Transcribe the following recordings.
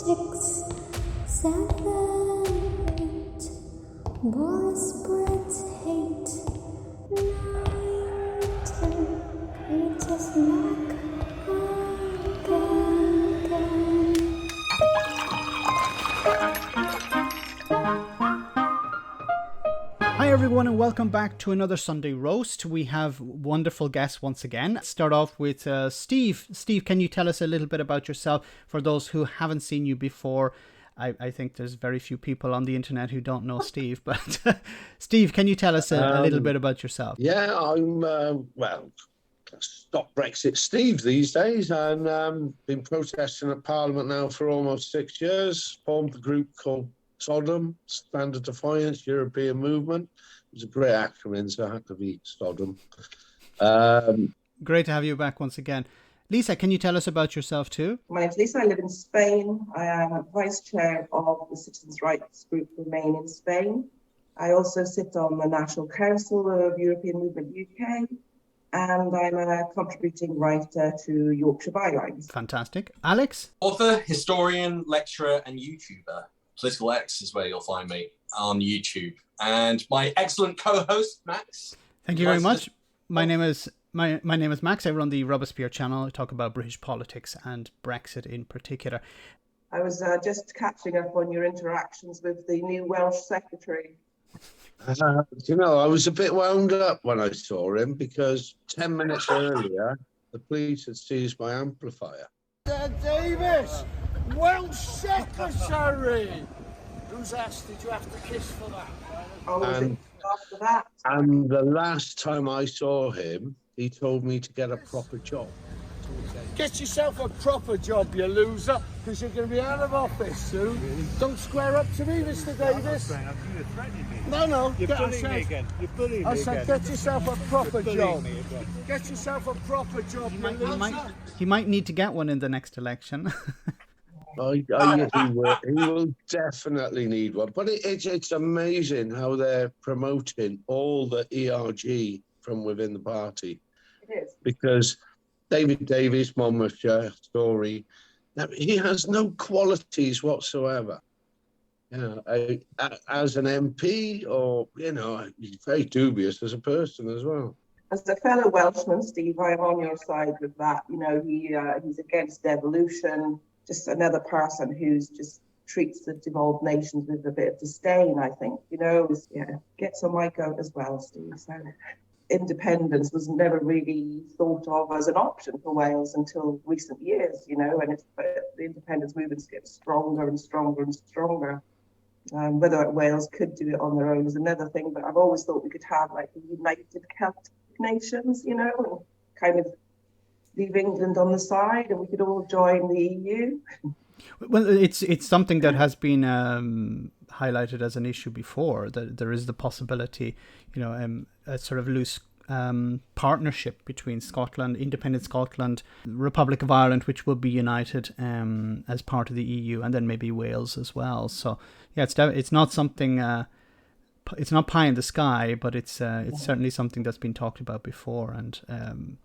6, 7, 8. Boris spreads hate. 9, 10. Peter's back again. Hi everyone and welcome back to another Sunday Roast. We have wonderful guests once again. Start off with Steve. Steve, can you tell us a little bit about yourself for those who haven't seen you before? I think there's very few people on the internet who don't know Steve, but Steve, can you tell us a little bit about yourself? Yeah, I'm, stop Brexit Steve these days, and been protesting at Parliament now for almost 6 years. Formed a group called Sodom, Standard Defiance European Movement. It was a great acronym, so I had to be Sodom. Great to have you back once again. Lisa, can you tell us about yourself too? My name's Lisa. I live in Spain. I am vice chair of the citizens' rights group Bremain in Spain. I also sit on the National Council of European Movement UK, and I'm a contributing writer to Yorkshire Bylines. Fantastic. Alex? Author, historian, lecturer, and YouTuber. Political X is where you'll find me on YouTube. And my excellent co-host, Max. Thank you very much. My name is Max. I run the Robespierre channel. I talk about British politics and Brexit in particular. I was just catching up on your interactions with the new Welsh secretary. I was a bit wound up when I saw him because 10 minutes earlier, the police had seized my amplifier. Davis, Welsh secretary. Whose ass did you have to kiss for that? After that. And the last time I saw him, he told me to get a proper job. Get yourself a proper job, you loser, because you're going to be out of office soon. Don't square up to me, Mr. Davis. You're threatening me. No, You're bullying me again. You're bullying me again. I said, get yourself a proper job. Get yourself a proper job, you loser. He might need to get one in the next election. He will definitely need one. But it's amazing how they're promoting all the ERG from within the party. It is. Because David Davies, Monmouthshire story, he has no qualities whatsoever. As an MP, or he's very dubious as a person as well. As a fellow Welshman, Steve, I am on your side with that. He's against devolution. Just another person who's just treats the devolved nations with a bit of disdain, I think. Gets on my goat as well, Steve. So independence was never really thought of as an option for Wales until recent years, and the independence movements get stronger and stronger and stronger. Whether Wales could do it on their own is another thing, but I've always thought we could have like the United Celtic Nations, and kind of leave England on the side and we could all join the EU. Well, it's something that has been highlighted as an issue before, that there is the possibility, a sort of loose partnership between Scotland, independent Scotland, Republic of Ireland, which will be united as part of the EU, and then maybe Wales as well. So yeah, it's not something, it's not pie in the sky, but it's certainly something that's been talked about before. And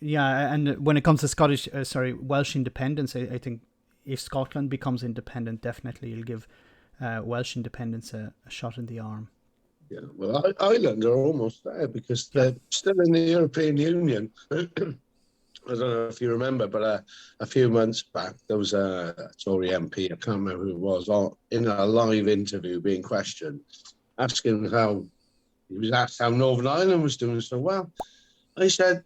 and when it comes to Welsh independence, I think if Scotland becomes independent, definitely it'll give Welsh independence a shot in the arm. Yeah, well, Ireland are almost there because they're still in the European Union. I don't know if you remember, but a few months back, there was a Tory MP, I can't remember who it was, in a live interview being questioned, asking he was asked how Northern Ireland was doing so well. I said,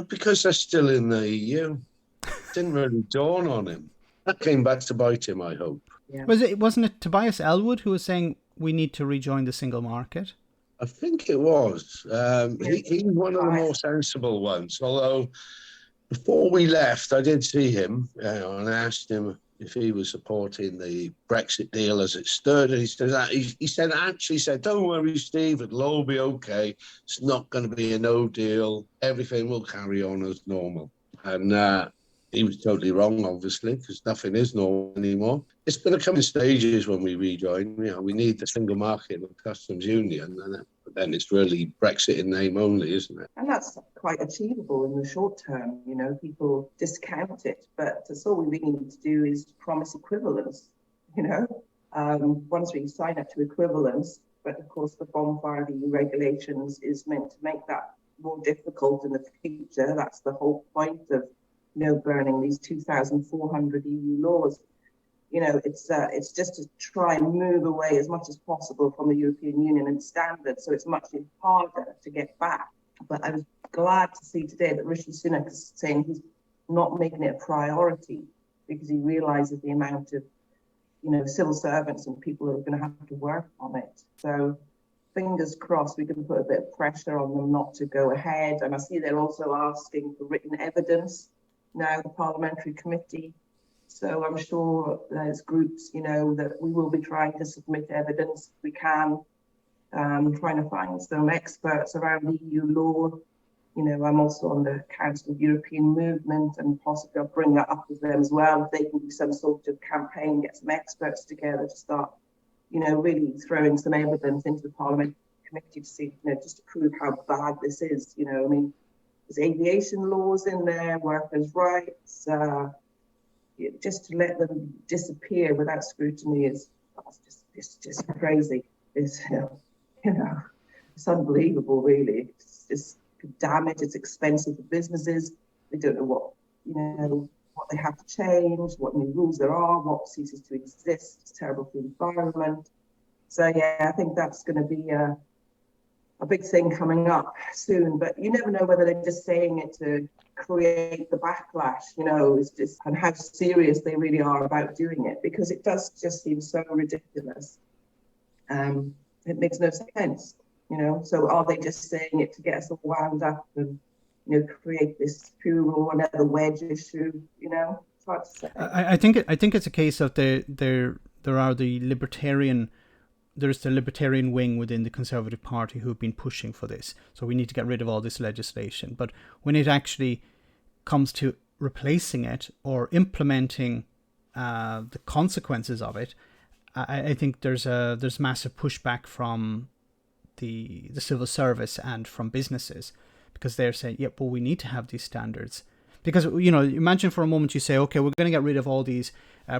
because they're still in the EU. Didn't really dawn on him. That came back to bite him, I hope. Yeah. Wasn't it Tobias Elwood who was saying we need to rejoin the single market? I think it was. He's one of the more sensible ones. Although, before we left, I did see him and I asked him if he was supporting the Brexit deal as it stood. And he said, don't worry, Steve, it'll all be okay. It's not going to be a no deal. Everything will carry on as normal. And he was totally wrong, obviously, because nothing is normal anymore. It's going to come in stages when we rejoin. We need the single market and customs union, and But then it's really Brexit in name only, isn't it? And that's quite achievable in the short term. You know, people discount it, but that's all we really need to do is promise equivalence. You know, once we sign up to equivalence, but of course the bonfire EU regulations is meant to make that more difficult in the future. That's the whole point of, you know, burning these 2,400 EU laws. You know, it's just to try and move away as much as possible from the European Union and standards, so it's much harder to get back. But I was glad to see today that Rishi Sunak is saying he's not making it a priority because he realises the amount of, you know, civil servants and people who are going to have to work on it. So fingers crossed we can put a bit of pressure on them not to go ahead. And I see they're also asking for written evidence now, the parliamentary committee. So I'm sure there's groups, you know, that we will be trying to submit evidence if we can, trying to find some experts around EU law. You know, I'm also on the Council of European Movement, and possibly I'll bring that up with them as well. If they can do some sort of campaign, get some experts together to start, you know, really throwing some evidence into the Parliament committee to see, you know, just to prove how bad this is. You know, I mean, there's aviation laws in there, workers' rights, just to let them disappear without scrutiny is just crazy. It's, you know, it's unbelievable, really. It's just damage. It's expensive for businesses. They don't know what, you know, what they have to change, what new rules there are, what ceases to exist. It's terrible for the environment. So yeah, I think that's going to be a big thing coming up soon. But you never know whether they're just saying it to create the backlash, you know, is just, and how serious they really are about doing it, because it does just seem so ridiculous. It makes no sense, you know. So are they just saying it to get us all wound up and, you know, create this furor, another wedge issue, you know? It's hard to say. I think it's a case of there's the libertarian wing within the Conservative Party who've been pushing for this. So we need to get rid of all this legislation. But when it actually comes to replacing it or implementing the consequences of it, I think there's massive pushback from the civil service and from businesses, because they're saying, yeah, but we need to have these standards. Because, you know, imagine for a moment you say, okay, we're going to get rid of all these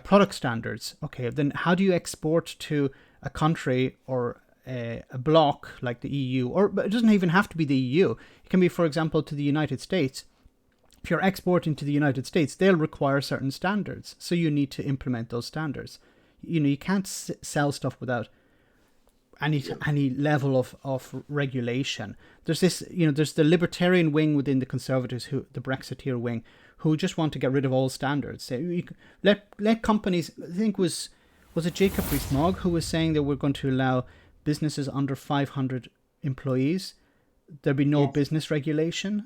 product standards. Okay, then how do you export to a country or a bloc like the EU, or it doesn't even have to be the EU. It can be, for example, to the United States. If you're exporting to the United States, they'll require certain standards. So you need to implement those standards. You know, you can't sell stuff without any level of regulation. There's this, you know, there's the libertarian wing within the Conservatives, the Brexiteer wing, who just want to get rid of all standards. Say, let companies, I think was it Jacob Rees-Mogg who was saying that we're going to allow businesses under 500 employees, there'll be no business regulation.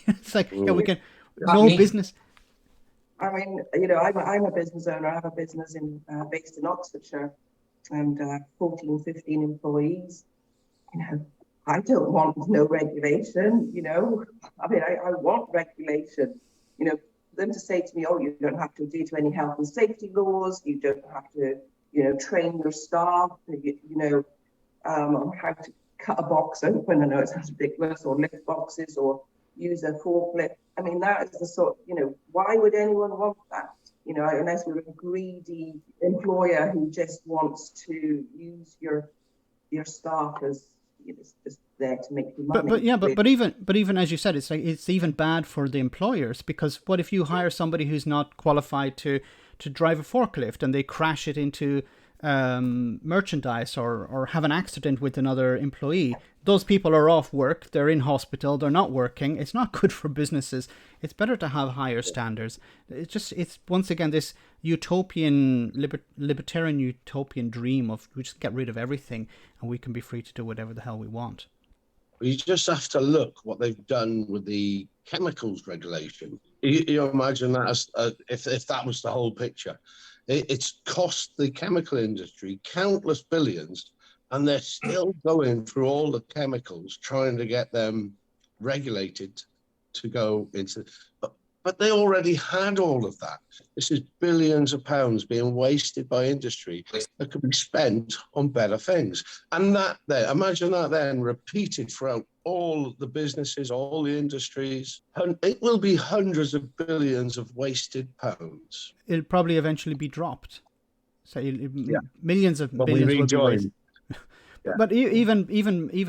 It's like, yeah, we can, business. I mean, you know, I'm a business owner. I have a business based in Oxfordshire, and 14, 15 employees. You know, I don't want no regulation, you know. I mean, I want regulation. You know, them to say to me, oh, you don't have to adhere to any health and safety laws, you don't have to, you know, train your staff, you know, on how to cut a box open. I know it sounds ridiculous, or lift boxes, or use a forklift. I mean, that is the sort, you know, why would anyone want that? You know, unless we're a greedy employer who just wants to use your staff as, you know, just there to make you money. But even as you said, it's like it's even bad for the employers, because what if you hire somebody who's not qualified to drive a forklift and they crash it into merchandise or have an accident with another employee? Those people are off work, they're in hospital, they're not working. It's not good for businesses. It's better to have higher standards. It's once again this utopian, libertarian utopian dream of we just get rid of everything and we can be free to do whatever the hell we want. You just have to look what they've done with the chemicals regulation. You imagine that as, if that was the whole picture. It's cost the chemical industry countless billions, and they're still going through all the chemicals, trying to get them regulated to go into. But they already had all of that. This is billions of pounds being wasted by industry that could be spent on better things. And that then, imagine that then repeated throughout all the businesses, all the industries. It will be hundreds of billions of wasted pounds. It'll probably eventually be dropped. So millions of billions will be wasted. But even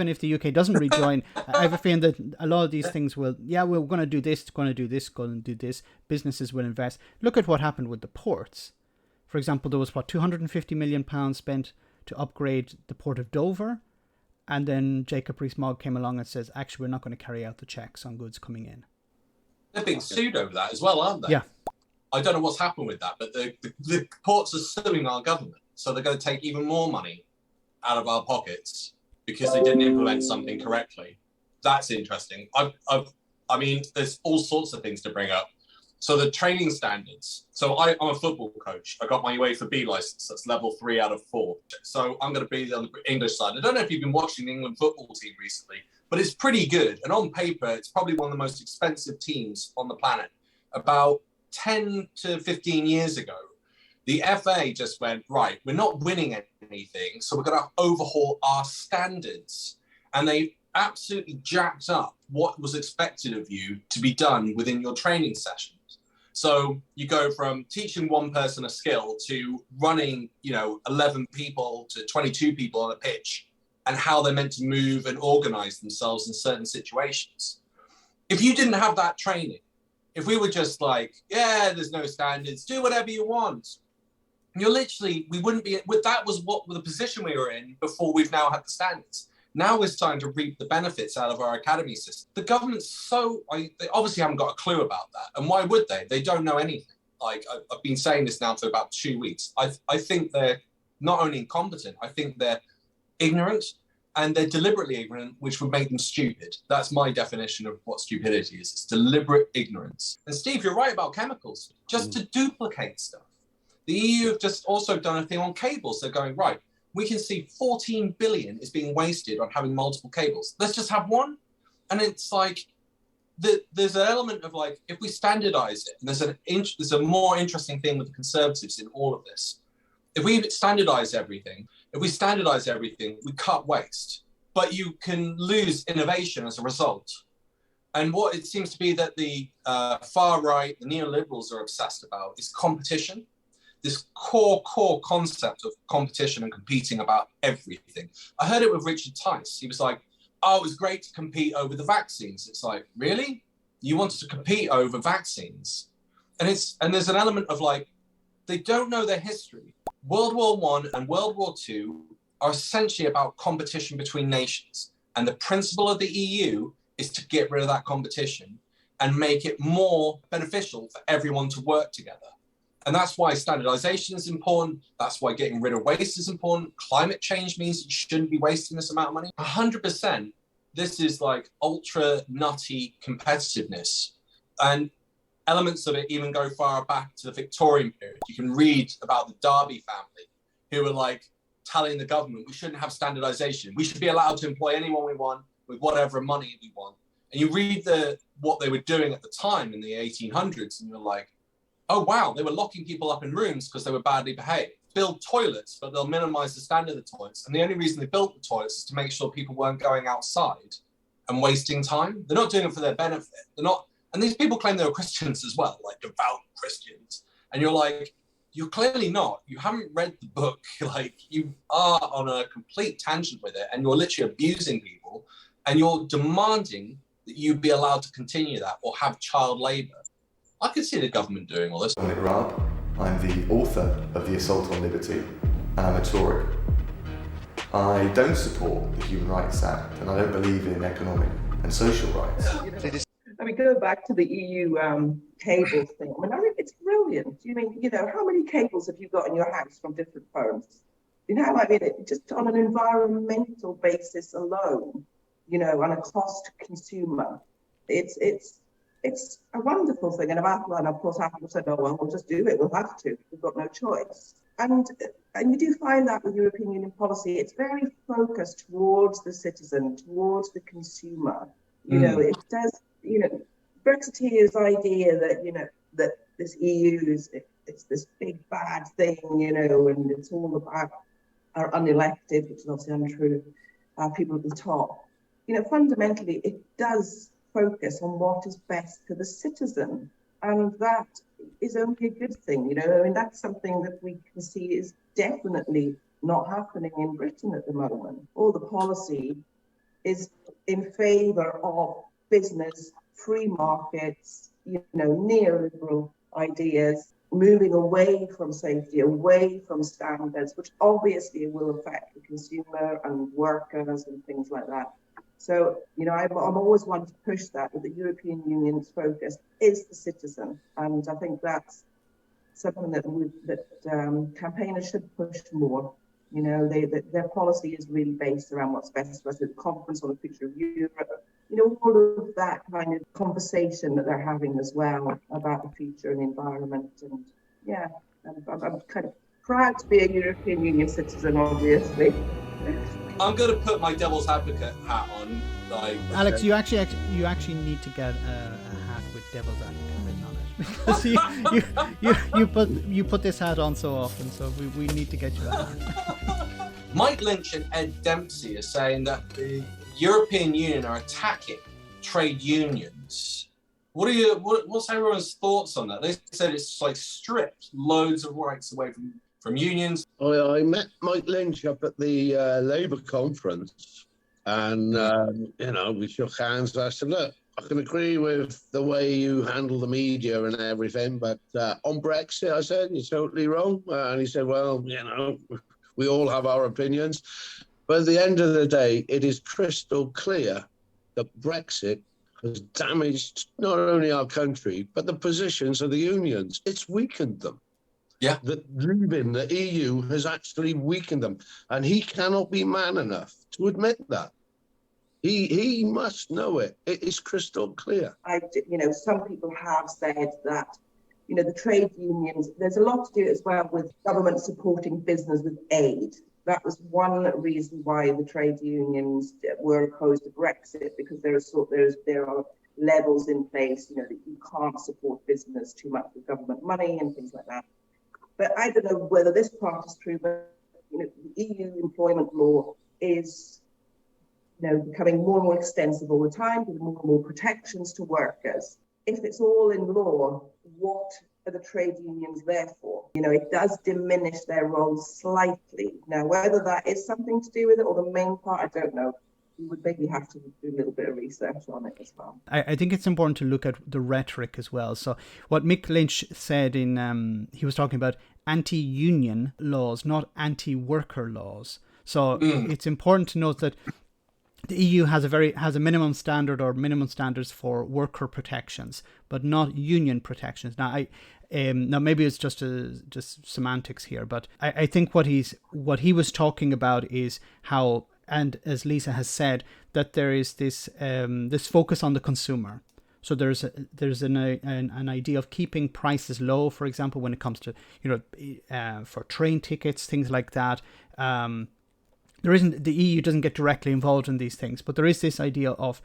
if the UK doesn't rejoin, I have a feeling that a lot of these things will, we're going to do this, going to do this, going to do this. Businesses will invest. Look at what happened with the ports. For example, there was, £250 million spent to upgrade the port of Dover. And then Jacob Rees-Mogg came along and says, actually, we're not going to carry out the checks on goods coming in. They're being sued over that as well, aren't they? Yeah. I don't know what's happened with that, but the ports are suing our government. So they're going to take even more money out of our pockets because they didn't implement something correctly. That's interesting. I mean, there's all sorts of things to bring up. So the training standards. So I'm a football coach. I got my UEFA B license. That's level 3 out of 4. So I'm going to be on the English side. I don't know if you've been watching the England football team recently, but it's pretty good. And on paper, it's probably one of the most expensive teams on the planet. About 10 to 15 years ago, the FA just went, right, we're not winning anything, so we're going to overhaul our standards. And they absolutely jacked up what was expected of you to be done within your training sessions. So you go from teaching one person a skill to running, 11 people to 22 people on a pitch and how they're meant to move and organize themselves in certain situations. If you didn't have that training, if we were just like, there's no standards, do whatever you want, we wouldn't be, that was the position we were in before we've now had the standards. Now we're starting to reap the benefits out of our academy system. The government's they obviously haven't got a clue about that. And why would they? They don't know anything. Like, I've been saying this now for about 2 weeks. I think they're not only incompetent, I think they're ignorant, and they're deliberately ignorant, which would make them stupid. That's my definition of what stupidity is. It's deliberate ignorance. And Steve, you're right about chemicals. Just to duplicate stuff. The EU have just also done a thing on cables. They're going, right, we can see 14 billion is being wasted on having multiple cables. Let's just have one. And it's like, there's an element of like, if we standardize it, and there's a more interesting thing with the Conservatives in all of this. If we standardize everything, we cut waste, but you can lose innovation as a result. And what it seems to be that the far right, the neoliberals are obsessed about is competition. This core concept of competition and competing about everything. I heard it with Richard Tice. He was like, it was great to compete over the vaccines. It's like, really? You wanted to compete over vaccines? And there's an element of like, they don't know their history. World War I and World War II are essentially about competition between nations. And the principle of the EU is to get rid of that competition and make it more beneficial for everyone to work together. And that's why standardization is important. That's why getting rid of waste is important. Climate change means you shouldn't be wasting this amount of money. 100%, this is like ultra nutty competitiveness. And elements of it even go far back to the Victorian period. You can read about the Derby family who were like telling the government, we shouldn't have standardization. We should be allowed to employ anyone we want with whatever money we want. And you read what they were doing at the time in the 1800s and you're like, oh, wow, they were locking people up in rooms because they were badly behaved. Build toilets, but they'll minimize the standard of the toilets. And the only reason they built the toilets is to make sure people weren't going outside and wasting time. They're not doing it for their benefit. They're not. And these people claim they were Christians as well, like devout Christians. And you're like, you're clearly not. You haven't read the book. Like, you are on a complete tangent with it. And you're literally abusing people. And you're demanding that you be allowed to continue that or have child labor. I could see the government doing all this. I'm Nick Raab. I'm the author of The Assault on Liberty, and I'm a Tory. I don't support the Human Rights Act, and I don't believe in economic and social rights. I mean, go back to the EU cables thing. I mean, I think it's brilliant. How many cables have you got in your house from different phones? Just on an environmental basis alone, on a cost to consumer, it's a wonderful thing. And Apple have said, oh, well, we'll just do it. We'll have to. We've got no choice. And you do find that with European Union policy, it's very focused towards the citizen, towards the consumer. It does, Brexiteers' idea that, that this EU it's this big bad thing, and it's all about our unelected, which is obviously untrue, people at the top. Fundamentally, it does focus on what is best for the citizen, and that is only a good thing. That's something that we can see is definitely not happening in Britain at the moment. All the policy is in favour of business, free markets, neoliberal ideas, moving away from safety, away from standards, which obviously will affect the consumer and workers and things like that. So, I'm always one to push that the European Union's focus is the citizen. And I think that's something that campaigners should push more. Their policy is really based around what's best for us, the conference on the future of Europe, all of that kind of conversation that they're having as well about the future and the environment. And I'm kind of proud to be a European Union citizen, obviously. I'm going to put my devil's advocate hat on. Alex, you actually need to get a hat with devil's advocate written on it, because you put this hat on so often, so we need to get you a hat. Mike Lynch and Ed Dempsey are saying that the European Union are attacking trade unions. What's everyone's thoughts on that? They said it's like stripped loads of rights away from unions. I met Mike Lynch up at the Labour conference, and we shook hands. I said, look, I can agree with the way you handle the media and everything, but on Brexit, I said, you're totally wrong. And he said, well, we all have our opinions. But at the end of the day, it is crystal clear that Brexit has damaged not only our country, but the positions of the unions. It's weakened them. Yeah. That leaving the EU has actually weakened them. And he cannot be man enough to admit that. He must know it. It is crystal clear. Some people have said that, the trade unions, there's a lot to do as well with government supporting business with aid. That was one reason why the trade unions were opposed to Brexit, because there are levels in place, that you can't support business too much with government money and things like that. But I don't know whether this part is true, but the EU employment law is becoming more and more extensive all the time, with more and more protections to workers. If it's all in law, what are the trade unions there for? It does diminish their role slightly. Now, whether that is something to do with it or the main part, I don't know. We would maybe have to do a little bit of research on it as well. I think it's important to look at the rhetoric as well. So what Mick Lynch said he was talking about anti-union laws, not anti-worker laws. So it's important to note that the EU has a minimum standard or minimum standards for worker protections, but not union protections. Now, now maybe it's just semantics here, but I think what he was talking about is how, and as Lisa has said, that there is this focus on the consumer. So there's an idea of keeping prices low, for example, when it comes to for train tickets, things like that. The EU doesn't get directly involved in these things, but there is this idea of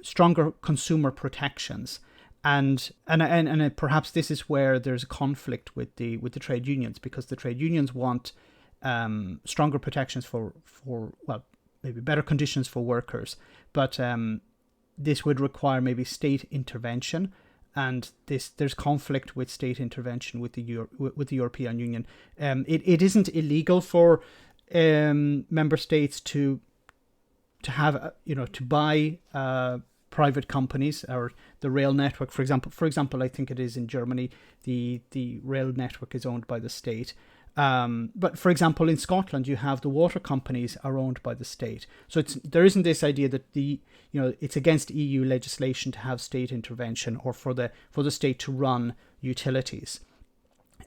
stronger consumer protections, and perhaps this is where there's a conflict with the trade unions, because the trade unions want stronger protections for maybe better conditions for workers, but this would require maybe state intervention, and there's conflict with state intervention with the European Union. It isn't illegal for member states to have to buy private companies or the rail network, for example. I think it is in Germany, the rail network is owned by the state, but for example in Scotland you have the water companies are owned by the state. So there isn't this idea that it's against EU legislation to have state intervention or for the state to run utilities.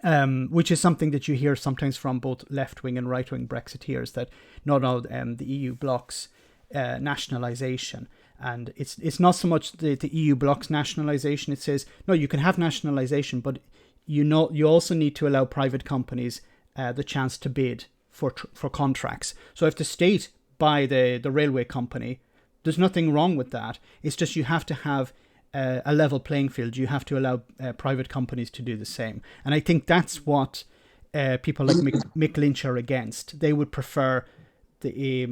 Which is something that you hear sometimes from both left-wing and right-wing Brexiteers, that the EU blocks nationalisation. And it's not so much the EU blocks nationalisation. It says, no, you can have nationalisation, but you also need to allow private companies the chance to bid for contracts. So if the state buy the railway company, there's nothing wrong with that. It's just you have to have a level playing field, you have to allow private companies to do the same. And I think that's what people like Mick Lynch are against. They would prefer the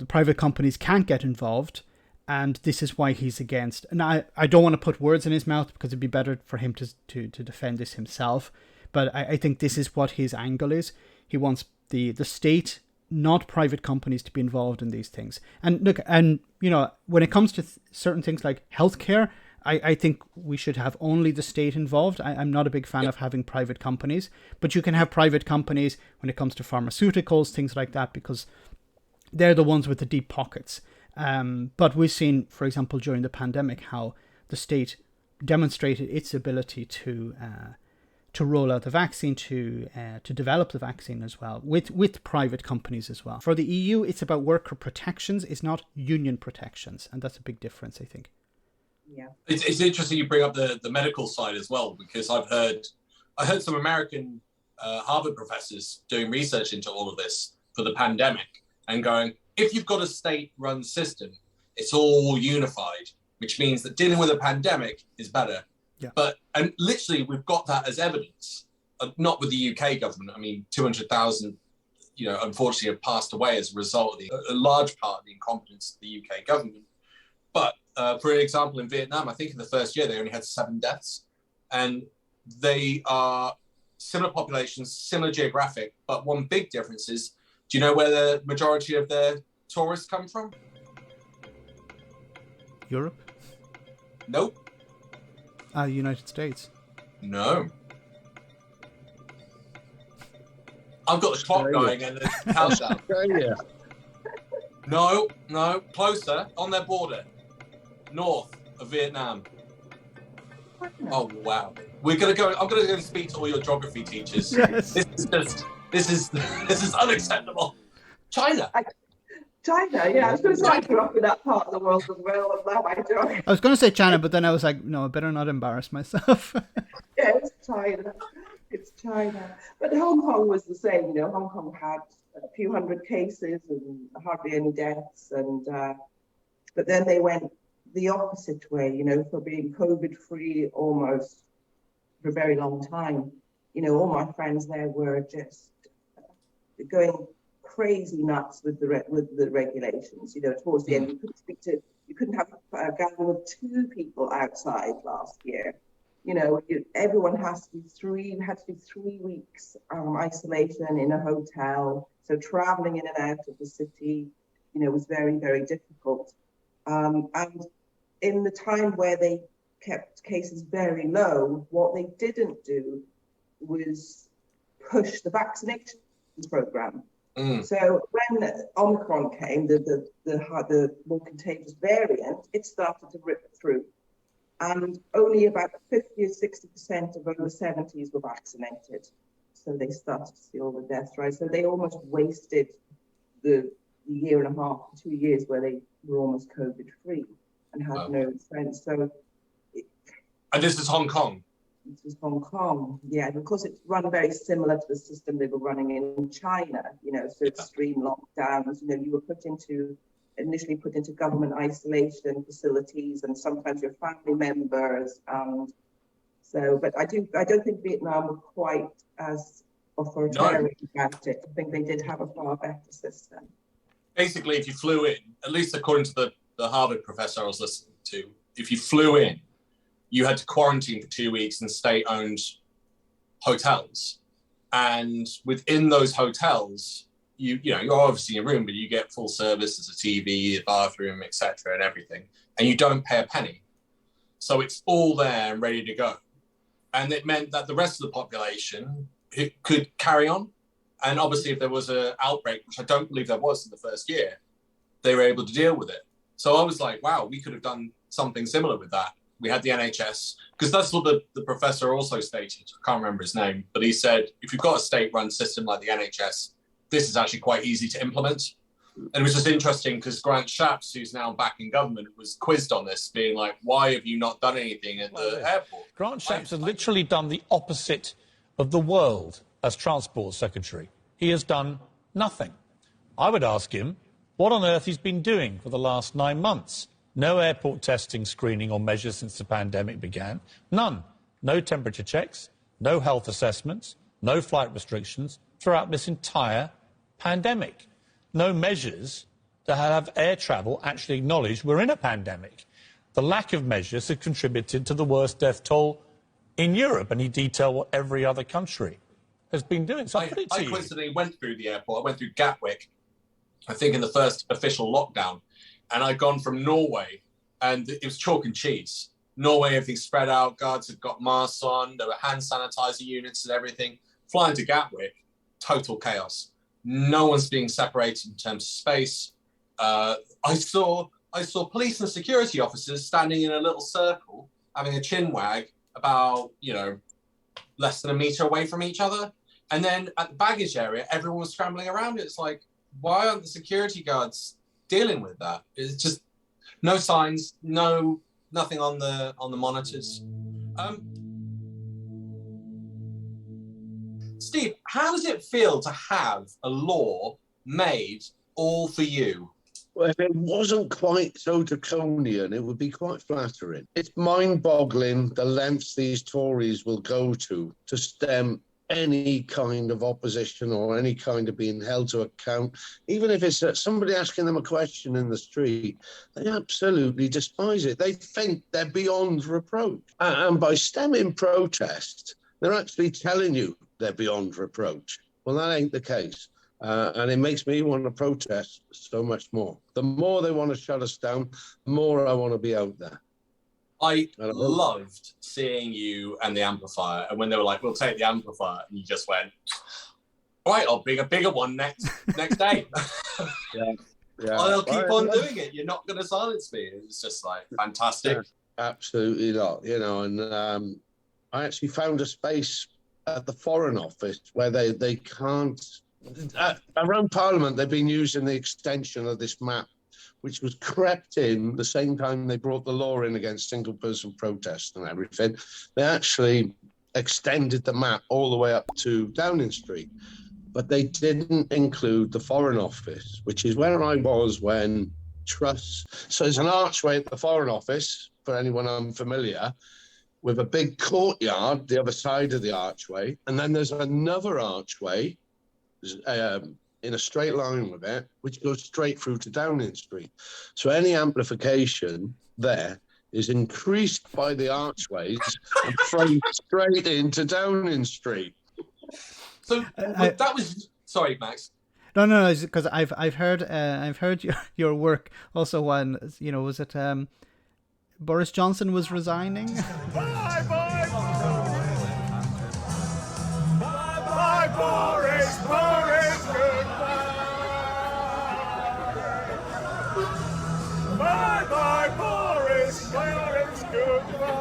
private companies can't get involved, and this is why he's against. And I don't want to put words in his mouth, because it'd be better for him to defend this himself. But I think this is what his angle is. He wants the state, not private companies, to be involved in these things. And look, and when it comes to certain things like healthcare, I think we should have only the state involved. I'm not a big fan of having private companies, but you can have private companies when it comes to pharmaceuticals, things like that, because they're the ones with the deep pockets. But we've seen, for example, during the pandemic, how the state demonstrated its ability to roll out the vaccine, to develop the vaccine as well, with private companies as well. For the EU, it's about worker protections, it's not union protections, and that's a big difference, I think. Yeah, it's interesting you bring up the medical side as well, because I heard some American Harvard professors doing research into all of this for the pandemic and going, if you've got a state-run system, it's all unified, which means that dealing with a pandemic is better. Yeah. And literally, we've got that as evidence, not with the UK government. I mean, 200,000, unfortunately have passed away as a result of a large part of the incompetence of the UK government. But for example, in Vietnam, I think in the first year, they only had 7 deaths. And they are similar populations, similar geographic, but one big difference is, do you know where the majority of their tourists come from? Europe? Nope. United States? No. I've got the clock going and the countdown. Australia. No, closer, on their border, north of Vietnam. Oh wow, I'm gonna go and speak to all your geography teachers. Yes. This is unacceptable. China. China, yeah. I was going to say I grew up in that part of the world as well, and now I don't. I was going to say China, but then I was like, no, I better not embarrass myself. Yeah, it's China. It's China. But Hong Kong was the same. Hong Kong had a few hundred cases and hardly any deaths, and but then they went the opposite way. For being COVID-free almost for a very long time. All my friends there were just going crazy nuts with the regulations. Towards the end, you couldn't have a gathering of 2 people outside last year. Everyone had to be 3 weeks isolation in a hotel. So traveling in and out of the city, was very, very difficult. And in the time where they kept cases very low, what they didn't do was push the vaccination program. So when Omicron came, the more contagious variant, it started to rip through. And only about 50 or 60% of over 70s were vaccinated. So they started to see all the deaths, right? So they almost wasted the year and a half, 2 years where they were almost COVID-free and had no sense. So, and this is Hong Kong. This was Hong Kong, yeah. And of course, it's run very similar to the system they were running in China. So extreme lockdowns. You were initially put into government isolation facilities, and sometimes your family members. But I don't think Vietnam were quite as authoritarian about it. I think they did have a far better system. Basically, if you flew in, at least according to the Harvard professor I was listening to, if you flew in, you had to quarantine for 2 weeks in state-owned hotels. And within those hotels, you're obviously in a room, but you get full service. There's a TV, a bathroom, etc., and everything. And you don't pay a penny. So it's all there and ready to go. And it meant that the rest of the population could carry on. And obviously, if there was an outbreak, which I don't believe there was in the first year, they were able to deal with it. So I was like, wow, we could have done something similar with that. We had the NHS, because that's what the professor also stated. I can't remember his name, but he said, if you've got a state-run system like the NHS, this is actually quite easy to implement. And it was just interesting because Grant Shapps, who's now back in government, was quizzed on this, being like, why have you not done anything at the airport? Grant Shapps has literally done the opposite of the world as Transport Secretary. He has done nothing. I would ask him what on earth he's been doing for the last 9 months. No airport testing, screening or measures since the pandemic began. None. No temperature checks, no health assessments, no flight restrictions throughout this entire pandemic. No measures to have air travel actually acknowledge we're in a pandemic. The lack of measures has contributed to the worst death toll in Europe, and he detailed what every other country has been doing. So I coincidentally went through the airport. I went through Gatwick, I think in the first official lockdown, and I'd gone from Norway, and it was chalk and cheese. Norway, everything spread out, guards had got masks on, there were hand sanitizer units and everything. Flying to Gatwick, total chaos. No one's being separated in terms of space. I saw police and security officers standing in a little circle, having a chin wag about, less than a metre away from each other. And then at the baggage area, everyone was scrambling around it. It's like, why aren't the security guards dealing with that? It's just no signs, nothing on the monitors. Steve, how does it feel to have a law made all for you? Well, if it wasn't quite so draconian, it would be quite flattering. It's mind-boggling the lengths these Tories will go to stem any kind of opposition or any kind of being held to account. Even if it's somebody asking them a question in the street, they absolutely despise it. They think they're beyond reproach. And by stemming protest, they're actually telling you they're beyond reproach. Well, that ain't the case. And it makes me want to protest so much more. The more they want to shut us down, the more I want to be out there. I loved seeing you and the amplifier. And when they were like, we'll take the amplifier, and you just went, all right, I'll bring a bigger one next day. Yeah. I'll keep on doing it. You're not going to silence me. It was just like fantastic. Yeah, absolutely not. And I actually found a space at the Foreign Office where they can't. Around Parliament, they've been using the extension of this map, which was crept in the same time they brought the law in against single-person protest and everything. They actually extended the map all the way up to Downing Street, but they didn't include the Foreign Office, which is where I was when Truss. So there's an archway at the Foreign Office, for anyone unfamiliar, with a big courtyard the other side of the archway, and then there's another archway in a straight line with it, which goes straight through to Downing Street. So any amplification there is increased by the archways and thrown straight into Downing Street. So that was sorry, Max. No, it's because I've heard your work also when was it Boris Johnson was resigning. Bye, Boris, goodbye. Bye, Boris, goodbye.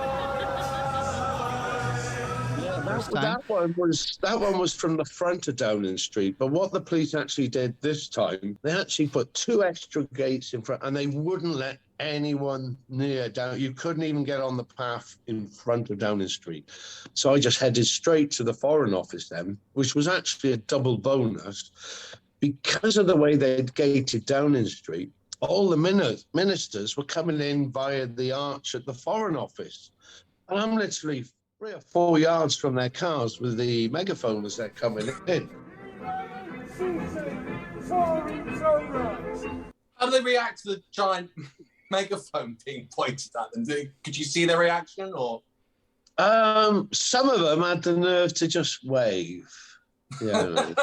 That one was from the front of Downing Street. But what the police actually did this time, they actually put 2 extra gates in front, and they wouldn't let anyone near down. You couldn't even get on the path in front of Downing Street. So I just headed straight to the Foreign Office then, which was actually a double bonus. Because of the way they'd gated Downing Street, all the ministers were coming in via the arch at the Foreign Office. And I'm literally 3 or 4 yards from their cars with the megaphone as they're coming in. How do they react to the giant megaphone being pointed at them? Could you see their reaction, or? Some of them had the nerve to just wave. Yeah.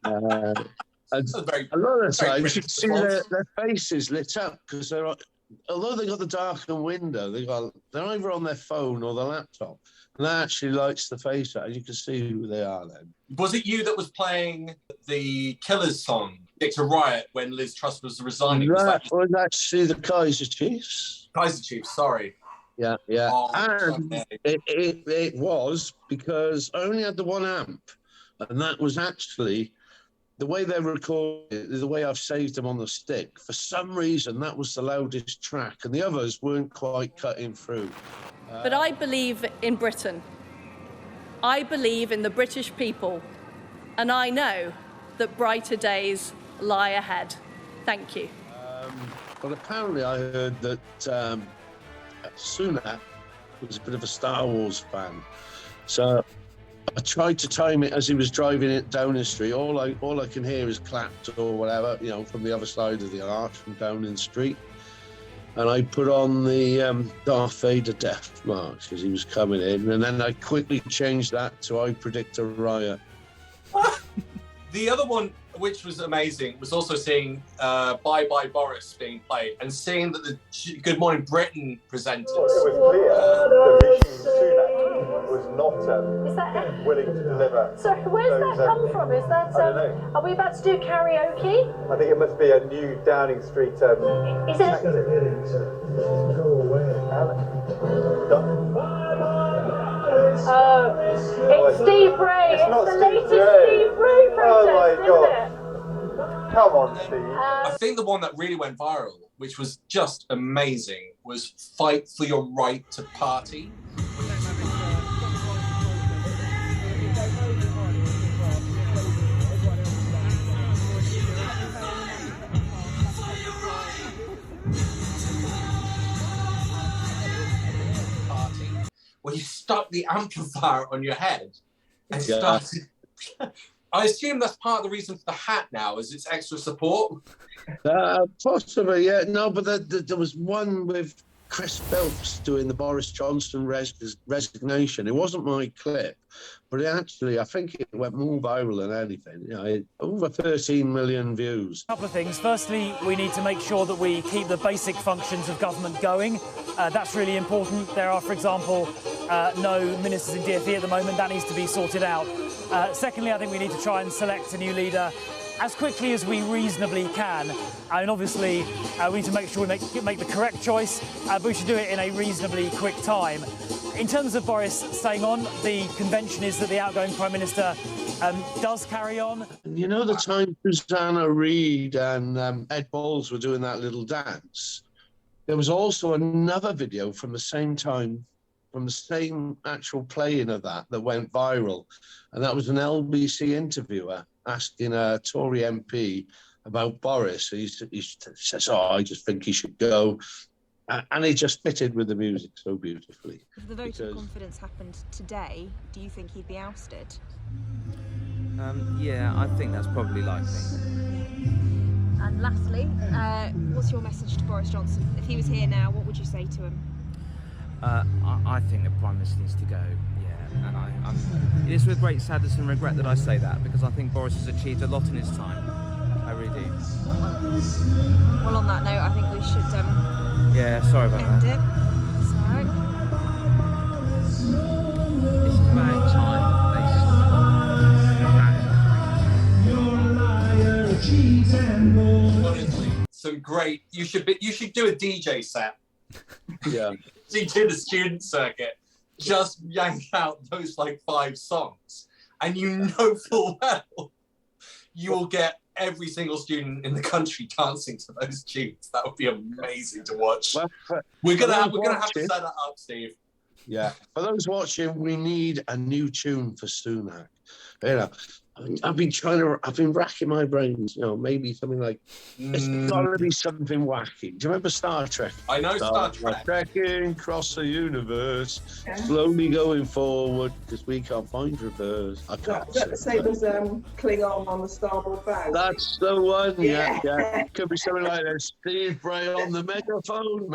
A lot of the time, you should see their faces lit up because although they got the darkened window, they're either on their phone or the laptop, and that actually lights the face out, and you can see who they are then. Was it you that was playing the Killers song, Dick to Riot, when Liz Truss was resigning? That was actually the Kaiser Chiefs. Kaiser Chiefs, sorry. Yeah. Oh, and okay. it was because I only had the 1 amp, and that was actually the way they recorded, the way I've saved them on the stick. For some reason, that was the loudest track, and the others weren't quite cutting through. But I believe in Britain. I believe in the British people, and I know that brighter days lie ahead. Thank you. But apparently I heard that Sunak was a bit of a Star Wars fan. So I tried to time it as he was driving it down the street. All I can hear is claps or whatever, you know, from the other side of the arch from down in the street. And I put on the Darth Vader death march as he was coming in, and then I quickly changed that to I predict a riot. The other one, which was amazing, was also seeing Bye Bye Boris being played and seeing that the Good Morning Britain presenters. It was clear that Rishi Sunak was not willing to deliver. Sorry, where's that come from? Is that? I don't know. Are we about to do karaoke? I think it must be a new Downing Street. Is it? Go away. Oh, it's Steve Bray. It's not the Steve latest Bray. Steve Bray protest, Oh my God. isn't it? Come on, Steve. I think the one that really went viral, which was just amazing, was Fight for Your Right to Party. Where you stuck the amplifier on your head and started. I assume that's part of the reason for the hat now, is it's extra support. Possibly, yeah. No, but there was one with Chris Phelps doing the Boris Johnson resignation. It wasn't my clip, but I think it went more viral than anything. You know, over 13 million views. A couple of things. Firstly, we need to make sure that we keep the basic functions of government going. That's really important. There are, for example, no ministers in DfE at the moment. That needs to be sorted out. Secondly, I think we need to try and select a new leader as quickly as we reasonably can. And obviously, we need to make sure we make the correct choice, but we should do it in a reasonably quick time. In terms of Boris staying on, the convention is that the outgoing Prime Minister does carry on. You know, the time Susanna Reid and Ed Balls were doing that little dance, there was also another video from the same time, from the same actual playing of that went viral. And that was an LBC interviewer asking a Tory MP about Boris. He says, I just think he should go. And he just fitted with the music so beautifully. If the vote of confidence happened today, do you think he'd be ousted? Yeah, I think that's probably likely. And lastly, what's your message to Boris Johnson? If he was here now, what would you say to him? I think the Prime Minister needs to go, yeah. And it is with great sadness and regret that I say that, because I think Boris has achieved a lot in his time. I really do. Well, on that note, I think we should yeah, sorry about end that. it. It's all right. It's about time they Honestly, some great. You should do a DJ set. Yeah. You do the student circuit, just yank out those like 5 songs, and you know full well you will get every single student in the country dancing to those tunes. That would be amazing to watch. We're gonna have to set that up, Steve. Yeah. For those watching, we need a new tune for Sunak. You know, I've been racking my brains, you know, maybe something like, it's got to be something wacky. Do you remember Star Trek? I know Star Trek. Trekking across the universe, slowly going forward, because we can't find reverse. I can't Is that the same as Klingon on the starboard bow? That's the one, yeah. Could be something like this. Steve Bray on the megaphone.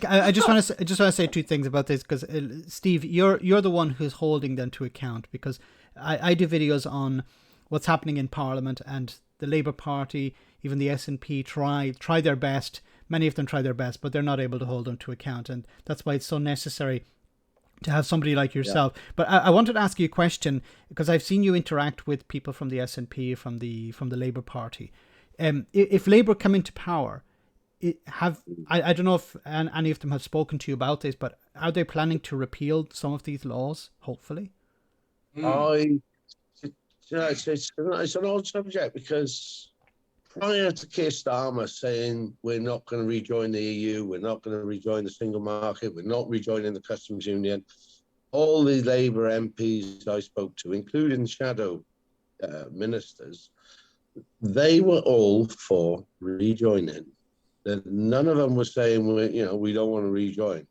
I just want to say 2 things about this, because Steve, you're the one who's holding them to account, because I do videos on what's happening in Parliament, and the Labour Party, even the SNP try their best. Many of them try their best, but they're not able to hold them to account, and that's why it's so necessary to have somebody like yourself. Yeah. But I wanted to ask you a question, because I've seen you interact with people from the SNP, from the Labour Party. If Labour come into power, I don't know if any of them have spoken to you about this, but are they planning to repeal some of these laws, hopefully? It's an odd subject, because prior to Keir Starmer saying we're not going to rejoin the EU, we're not going to rejoin the single market, we're not rejoining the customs union, all the Labour MPs I spoke to, including shadow ministers, they were all for rejoining. None of them were saying, we don't want to rejoin.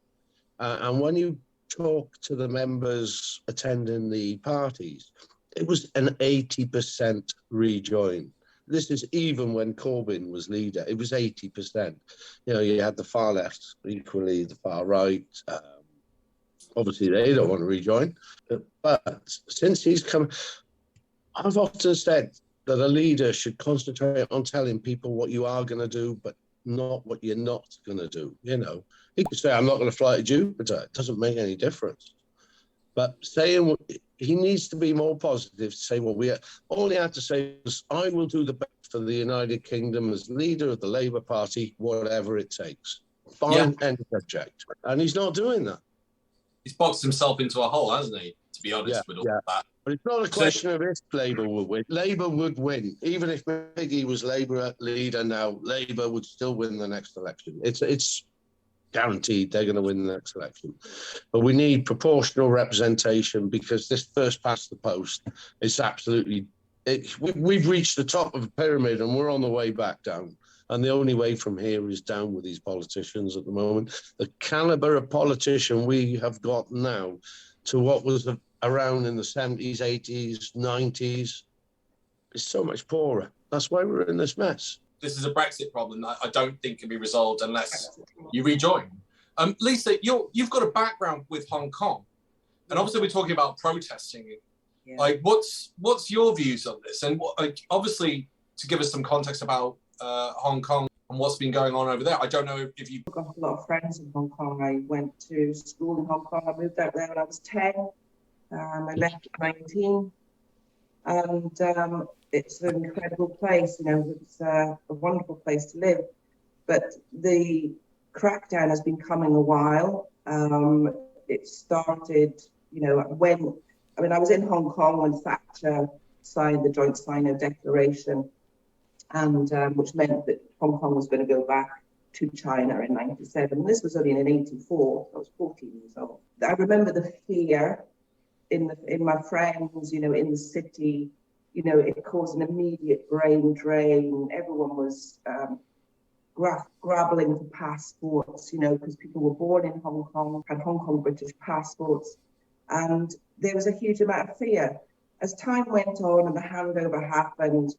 And when you talk to the members attending the parties, it was an 80% rejoin. This is even when Corbyn was leader. It was 80%. You had the far left, equally the far right. Obviously, they don't want to rejoin. But since he's come, I've often said that a leader should concentrate on telling people what you are going to do, but not what you're not going to do. He could say, I'm not going to fly to Jupiter. It doesn't make any difference. But saying he needs to be more positive, to say, all he had to say was, I will do the best for the United Kingdom as leader of the Labour Party, whatever it takes. Fine, end subject. And he's not doing that. He's boxed himself into a hole, hasn't he? To be honest with all that. But it's not a question of if Labour would win. Labour would win. Even if Miggy was Labour leader now, Labour would still win the next election. It's guaranteed they're going to win the next election. But we need proportional representation, because this first past the post is absolutely... We've reached the top of the pyramid and we're on the way back down. And the only way from here is down with these politicians at the moment. The calibre of politician we have got now to what was around in the 70s, 80s, 90s is so much poorer. That's why we're in this mess. This is a Brexit problem that I don't think can be resolved unless you rejoin. Lisa, you've got a background with Hong Kong, and obviously we're talking about protesting. Yeah. Like, what's your views on this? And obviously, to give us some context about Hong Kong and what's been going on over there. I don't know if you've got a lot of friends in Hong Kong. I went to school in Hong Kong. I moved out there when I was 10. I left at 19. And it's an incredible place. It's a wonderful place to live. But the crackdown has been coming a while. It started, I was in Hong Kong when Thatcher signed the Joint Sino Declaration, and which meant that Hong Kong was going to go back to China in 97. This was only in 84. I was 14 years old. I remember the fear in my friends, in the city. It caused an immediate brain drain. Everyone was grappling for passports, because people were born in Hong Kong, had Hong Kong British passports, and there was a huge amount of fear. As time went on and the handover happened,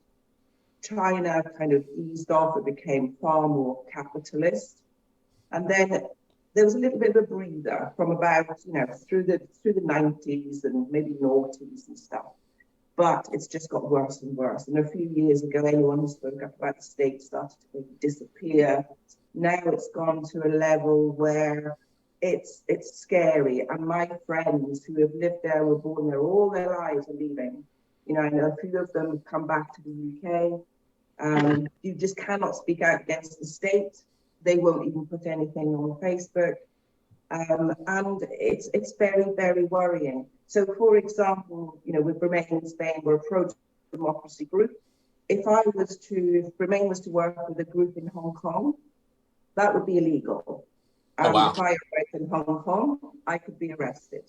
China kind of eased off. It became far more capitalist, and then there was a little bit of a breather from about through the 90s and maybe noughties and stuff. But it's just got worse and worse. And a few years ago, anyone who spoke up about the state started to maybe disappear. Now it's gone to a level where it's scary. And my friends who have lived there, were born there all their lives, are leaving. I know a few of them have come back to the UK. You just cannot speak out against the state. They won't even put anything on Facebook. And it's very, very worrying. So, for example, with Bremain in Spain, we're a pro-democracy group. If Bremain was to work with a group in Hong Kong, that would be illegal. Oh, wow. If I worked in Hong Kong, I could be arrested.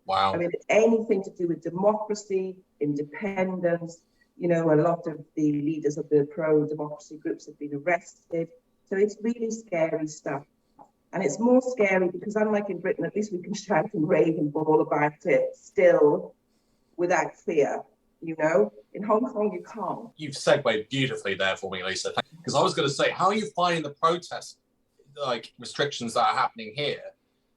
Wow. Anything to do with democracy, independence, a lot of the leaders of the pro-democracy groups have been arrested. So it's really scary stuff. And it's more scary because, unlike in Britain, at least we can shout and rave and bawl about it still without fear. In Hong Kong, you can't. You've segued beautifully there for me, Lisa. Because I was going to say, how are you finding the protest restrictions that are happening here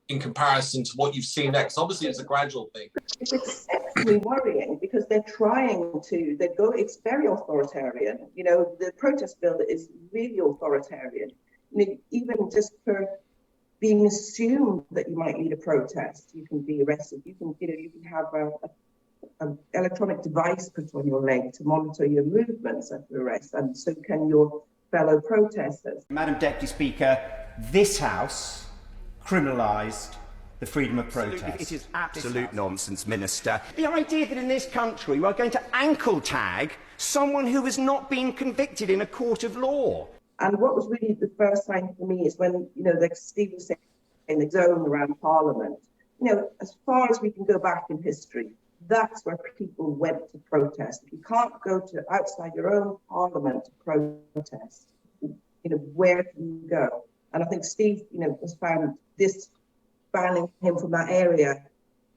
in comparison to what you've seen there? Because obviously it's a gradual thing. It's exceptionally worrying because they're trying to. It's very authoritarian. The protest bill is really authoritarian. Even just for being assumed that you might lead a protest, you can be arrested. You can have an electronic device put on your leg to monitor your movements at the arrest, and so can your fellow protesters. Madam Deputy Speaker, this House criminalised the freedom of protest. It is absolute nonsense, Minister. The idea that in this country we are going to ankle tag someone who has not been convicted in a court of law. And what was really the first sign for me is when, like Steve was saying, in the zone around Parliament, as far as we can go back in history, that's where people went to protest. If you can't go to outside your own parliament to protest, where can you go? And I think Steve, has found this banning him from that area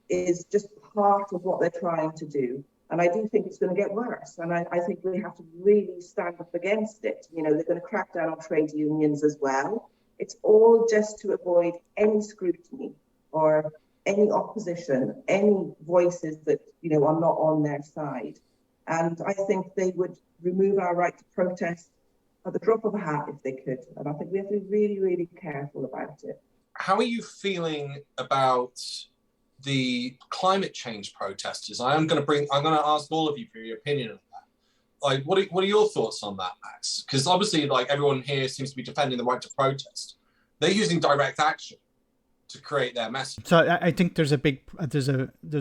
is just part of what they're trying to do. And I do think it's going to get worse. And I think we have to really stand up against it. They're going to crack down on trade unions as well. It's all just to avoid any scrutiny or any opposition, any voices that, are not on their side. And I think they would remove our right to protest at the drop of a hat if they could. And I think we have to be really, really careful about it. How are you feeling about the climate change protesters? I'm going to ask all of you for your opinion on that. Like, what are your thoughts on that, Max? Because obviously, like, everyone here seems to be defending the right to protest. They're using direct action to create their message. So I think there's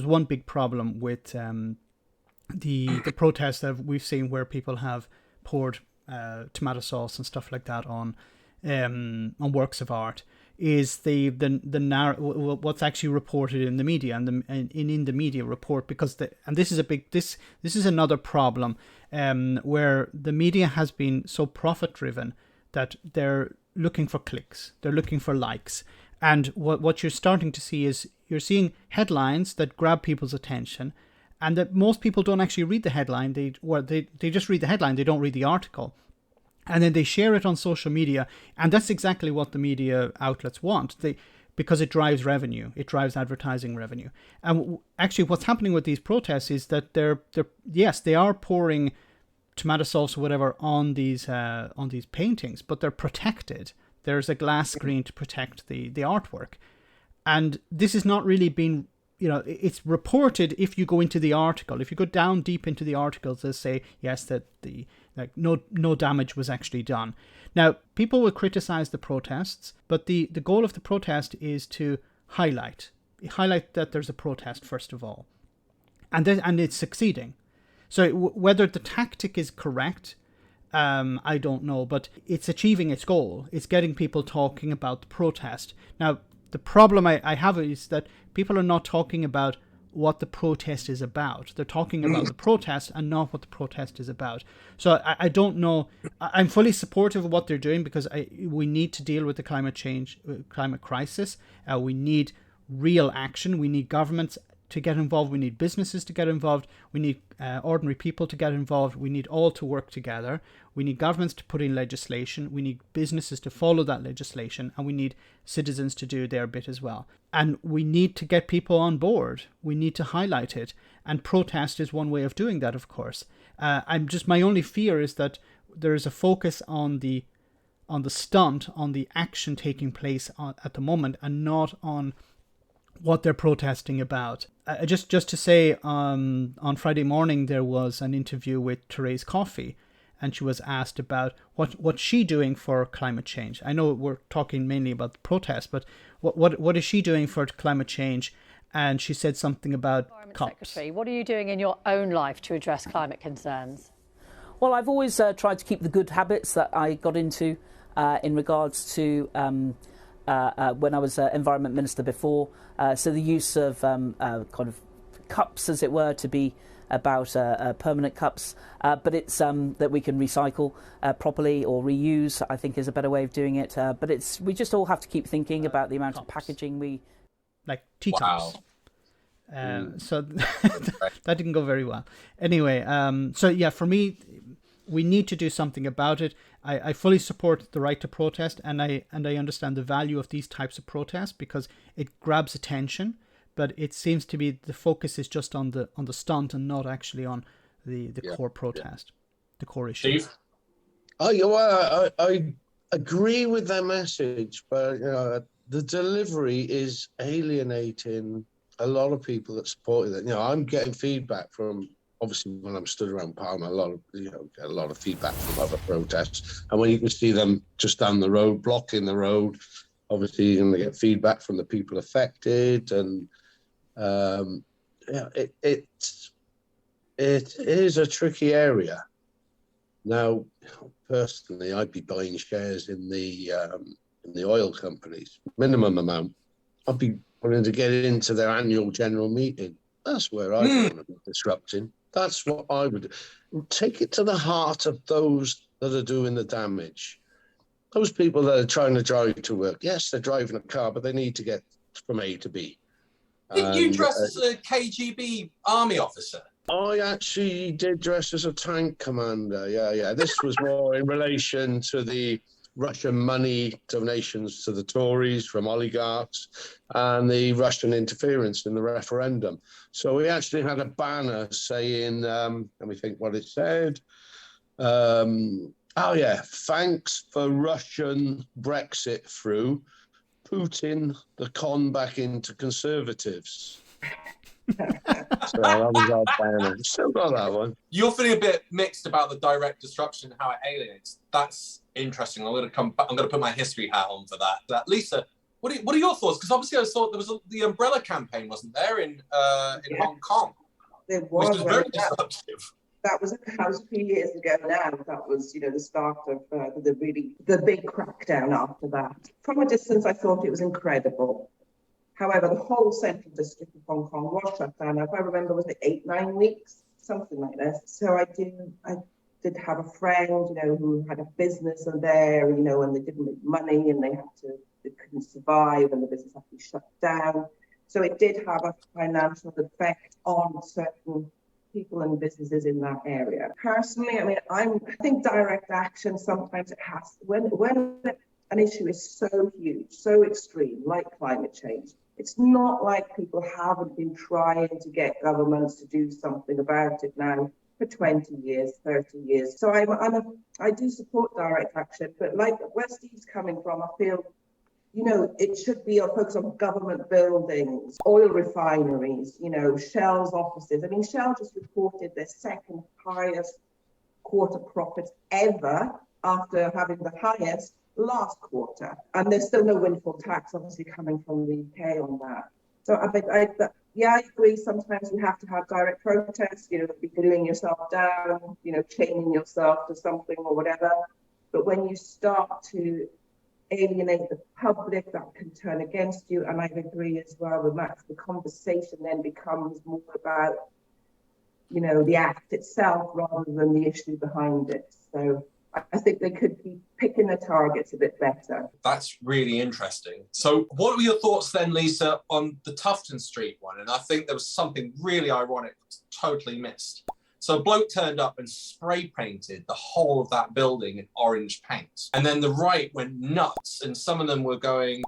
one big problem with the protests that we've seen where people have poured tomato sauce and stuff like that on works of art. Is the what's actually reported in the media and in the media report, because this is another problem where the media has been so profit driven that they're looking for clicks, they're looking for likes, and what you're starting to see is you're seeing headlines that grab people's attention, and that most people don't actually read the headline. They just read the headline, they don't read the article. And then they share it on social media, and that's exactly what the media outlets want. Because it drives revenue, it drives advertising revenue. And actually, what's happening with these protests is that they are pouring tomato sauce or whatever on these paintings, but they're protected. There's a glass screen to protect the artwork, and this is not really being. It's reported if you go into the article. If you go down deep into the articles, they say yes that no damage was actually done. Now, people will criticize the protests, but the goal of the protest is to highlight that there's a protest first of all, and it's succeeding. So whether the tactic is correct, I don't know, but it's achieving its goal. It's getting people talking about the protest. Now, the problem I have is that people are not talking about what the protest is about. They're talking about the protest and not what the protest is about. So I don't know. I'm fully supportive of what they're doing because we need to deal with the climate crisis. We need real action. We need governments to get involved. We need businesses to get involved. We need ordinary people to get involved. We need all to work together. We need governments to put in legislation. We need businesses to follow that legislation. And we need citizens to do their bit as well. And we need to get people on board. We need to highlight it. And protest is one way of doing that, of course. My only fear is that there is a focus on the stunt, on the action taking place at the moment, and not on what they're protesting about. Just to say, on Friday morning there was an interview with Therese Coffey, and she was asked about what's she doing for climate change. I know we're talking mainly about the protest, but what is she doing for climate change? And she said something about cops. Secretary, what are you doing in your own life to address climate concerns? Well, I've always tried to keep the good habits that I got into in regards to when I was Environment Minister before. So the use of kind of cups, as it were, to be about permanent cups, but it's that we can recycle properly or reuse, I think, is a better way of doing it. But we just all have to keep thinking about the amount of packaging we... Like teacups. Wow. So that didn't go very well. Anyway, so yeah, for me, we need to do something about it. I fully support the right to protest, and I understand the value of these types of protests because it grabs attention, but it seems to be the focus is just on the stunt and not actually on the core protest, the core issue. Steve? I agree with their message, but the delivery is alienating a lot of people that supported it. I'm getting feedback from, obviously, when I'm stood around Parliament, get a lot of feedback from other protests. And when you can see them just down the road, blocking the road, obviously you're going to get feedback from the people affected. And it is a tricky area. Now, personally, I'd be buying shares in the oil companies, minimum amount. I'd be wanting to get into their annual general meeting. That's where I want to be disrupting. That's what I would take it to the heart of those that are doing the damage. Those people that are trying to drive to work. Yes, they're driving a car, but they need to get from A to B. Did you dress as a KGB army officer? I actually did dress as a tank commander. Yeah. This was more in relation to the Russian money donations to the Tories from oligarchs and the Russian interference in the referendum. So we actually had a banner saying, let me think what it said. Thanks for Russian Brexit through Putin the con back into conservatives. So that was our banner. Still got that one. You're feeling a bit mixed about the direct disruption and how it alienates. That's interesting. I'm going to put my history hat on for that. Lisa, what are your thoughts? Because obviously I saw there was the umbrella campaign, wasn't there, in Hong Kong? There was. Which was very disruptive. That was a few years ago now. That was, the start of the big crackdown after that. From a distance, I thought it was incredible. However, the whole central district of Hong Kong was shut down. If I remember, was it 8-9 weeks? Something like this. So I did have a friend, who had a business in there, and they didn't make money and they couldn't survive and the business had to be shut down. So it did have a financial effect on certain people and businesses in that area. Personally, I think direct action sometimes it has, when an issue is so huge, so extreme, like climate change, it's not like people haven't been trying to get governments to do something about it now for 20 years, 30 years. So I do support direct action, but like where Steve's coming from, I feel, it should be a focus on government buildings, oil refineries, Shell's offices. Shell just reported their second highest quarter profits ever after having the highest last quarter. And there's still no windfall tax, obviously, coming from the UK on that. So I agree. Sometimes you have to have direct protests, gluing yourself down, chaining yourself to something or whatever. But when you start to alienate the public, that can turn against you. And I agree as well with Max, the conversation then becomes more about, the act itself rather than the issue behind it. So I think they could be picking their targets a bit better. That's really interesting. So what were your thoughts then, Lisa, on the Tufton Street one? And I think there was something really ironic, totally missed. So a bloke turned up and spray painted the whole of that building in orange paint. And then the right went nuts. And some of them were going,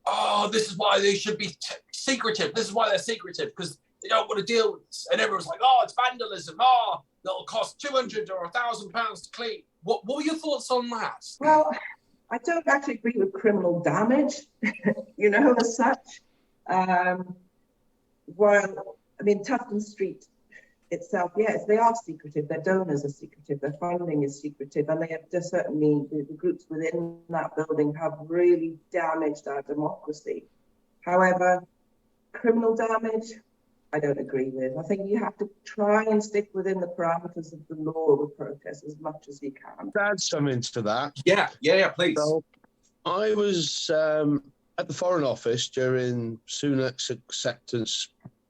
oh, this is why they should be secretive. This is why they're secretive, because they don't want to deal with this. And everyone's like, oh, it's vandalism. Oh, that'll cost £200 or £1,000 to clean. What were your thoughts on that? Well, I don't actually agree with criminal damage, as such. Tufton Street itself, yes, they are secretive. Their donors are secretive. Their funding is secretive. And they have just certainly, the groups within that building have really damaged our democracy. However, criminal damage, I don't agree with. I think you have to try and stick within the parameters of the law with protest as much as you can. Add something to that. Yeah, please. So I was at the Foreign Office during Sunak's acceptance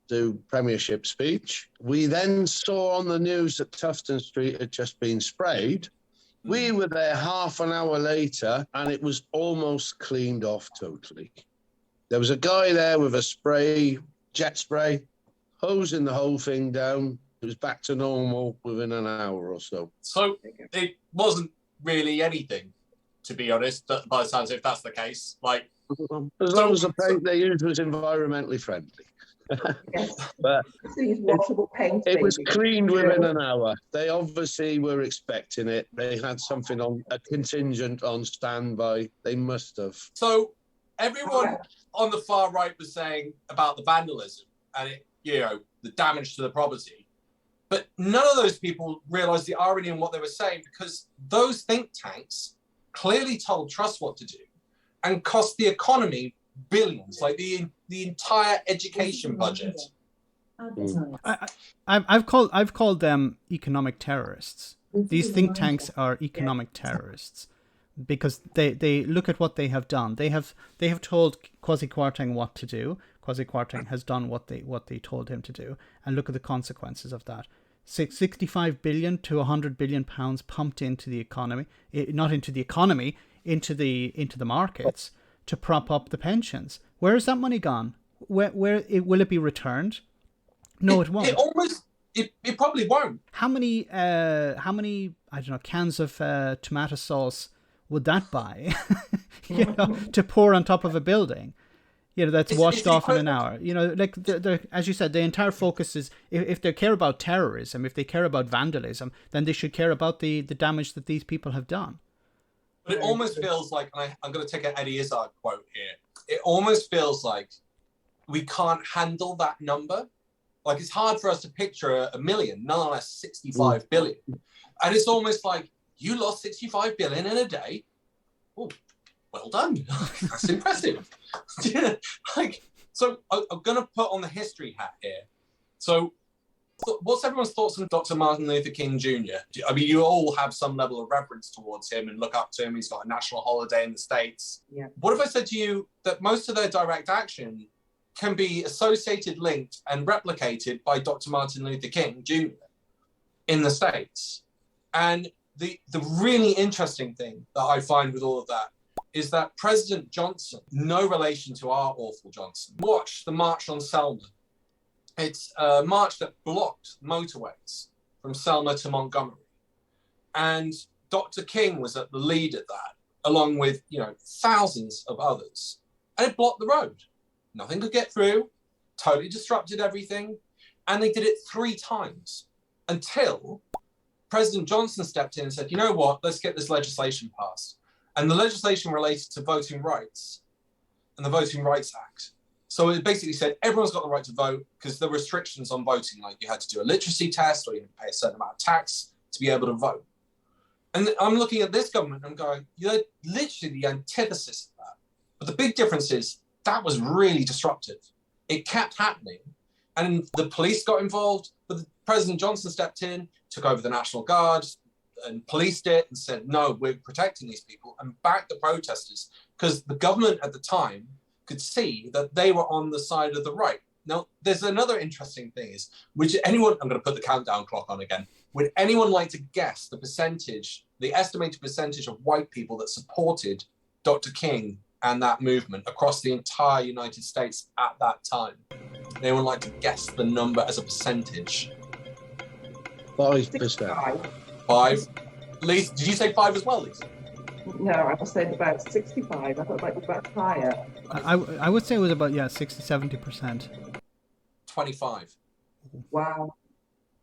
to Premiership speech. We then saw on the news that Tufton Street had just been sprayed. We were there half an hour later and it was almost cleaned off totally. There was a guy there with a jet spray, hosing the whole thing down. It was back to normal within an hour or so. So it wasn't really anything, to be honest, by the sounds of it, if that's the case. As long as the paint they used was environmentally friendly. Yes. But washable paint. It was cleaned within an hour. They obviously were expecting it. They had something on a contingent on standby. They must have. So everyone on the far right was saying about the vandalism and the damage to the property. But none of those people realised the irony in what they were saying, because those think tanks clearly told Truss what to do and cost the economy billions, like the entire education budget. I've called them economic terrorists. These think tanks are economic terrorists because they look at what they have done. They have told Kwasi Kwarteng what to do. Kwasi Kwarteng has done what they told him to do, and look at the consequences of that. 65 billion to 100 billion pounds pumped into the economy, not into the economy, into the markets to prop up the pensions. Where is that money gone? Will it be returned? No, it won't. It probably won't. How many I don't know, cans of tomato sauce would that buy? To pour on top of a building, that's washed off in an hour. Like as you said, the entire focus is if they care about terrorism, if they care about vandalism, then they should care about the damage that these people have done. But it almost feels like, and I'm going to take an Eddie Izzard quote here. It almost feels like we can't handle that number. Like, it's hard for us to picture a million, nonetheless 65 billion. And it's almost like, you lost 65 billion in a day. Oh, well done. That's impressive. So I'm going to put on the history hat here. So what's everyone's thoughts on Dr. Martin Luther King Jr.? I mean, you all have some level of reverence towards him and look up to him. He's got a national holiday in the States. Yeah. What if I said to you that most of their direct action can be associated, linked, and replicated by Dr. Martin Luther King Jr. in the States? And the really interesting thing that I find with all of that is that President Johnson, no relation to our awful Johnson, watched the March on Selma. It's a march that blocked motorways from Selma to Montgomery. And Dr. King was at the lead of that, along with, thousands of others. And it blocked the road. Nothing could get through, totally disrupted everything. And they did it 3 times until President Johnson stepped in and said, you know what, let's get this legislation passed. And the legislation related to voting rights and the Voting Rights Act. So it basically said everyone's got the right to vote because there were restrictions on voting, like you had to do a literacy test or you had to pay a certain amount of tax to be able to vote. And I'm looking at this government and I'm going, you're literally the antithesis of that. But the big difference is that was really disruptive. It kept happening. And the police got involved, but President Johnson stepped in, took over the National Guard and policed it and said, no, we're protecting these people, and backed the protesters because the government at the time could see that they were on the side of the right. Now, there's another interesting thing is, I'm going to put the countdown clock on again. Would anyone like to guess the estimated percentage of white people that supported Dr. King and that movement across the entire United States at that time? Anyone like to guess the number as a percentage? 5%. 5? Lisa, did you say 5 as well, Lisa? No, I said about 65. I thought it might be about higher. I would say it was about 60-70%. 25. Wow.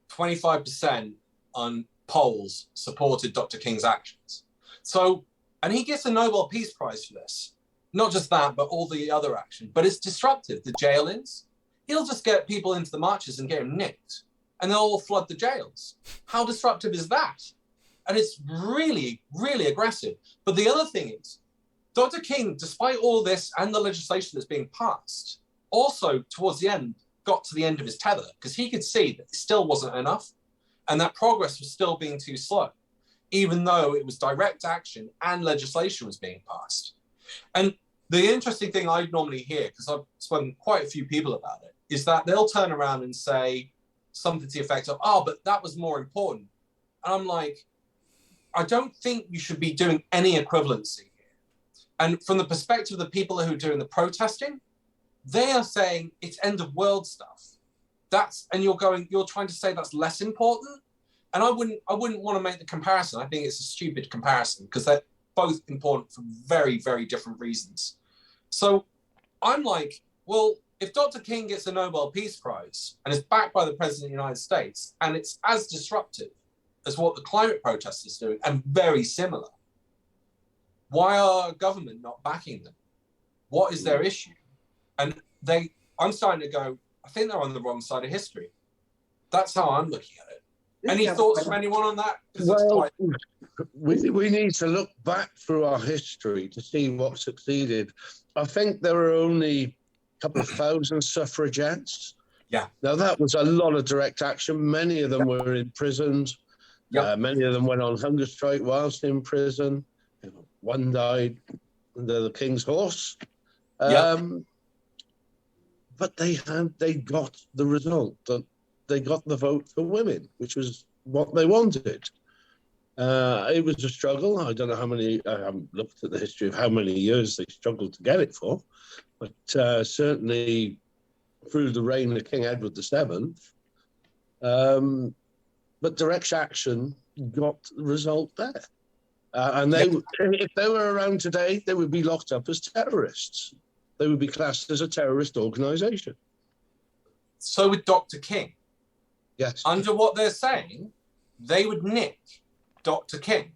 25% on polls supported Dr. King's actions. So, and he gets a Nobel Peace Prize for this. Not just that, but all the other action. But it's disruptive. The jail-ins, he'll just get people into the marches and get them nicked. And they'll all flood the jails. How disruptive is that? And it's really, really aggressive. But the other thing is, Dr. King, despite all this and the legislation that's being passed, also towards the end, got to the end of his tether because he could see that it still wasn't enough and that progress was still being too slow, even though it was direct action and legislation was being passed. And the interesting thing I normally hear, because I've spoken to quite a few people about it, is that they'll turn around and say something to the effect of, but that was more important. And I'm like, I don't think you should be doing any equivalency here. And from the perspective of the people who are doing the protesting, they are saying it's end of world stuff. And you're trying to say that's less important. And I wouldn't want to make the comparison. I think it's a stupid comparison because they're both important for very, very different reasons. So I'm like, well, if Dr. King gets a Nobel Peace Prize and is backed by the President of the United States, and it's as disruptive as what the climate protesters are doing, and very similar, why are our government not backing them? What is their issue? And I'm starting to go, I think they're on the wrong side of history. That's how I'm looking at it. Any thoughts from anyone on that? Well, we need to look back through our history to see what succeeded. I think there were only a couple of thousand suffragettes. Yeah. Now, that was a lot of direct action. Many of them were imprisoned. Many of them went on hunger strike whilst in prison. One died under the King's horse. but they got the result, that they got the vote for women, which was what they wanted. It was a struggle. I don't know how many, I haven't looked at the history of how many years they struggled to get it for, but certainly through the reign of King Edward VII. But direct action got the result there. And if they were around today, they would be locked up as terrorists. They would be classed as a terrorist organisation. So with Dr. King, yes, under what they're saying, they would nick Dr. King.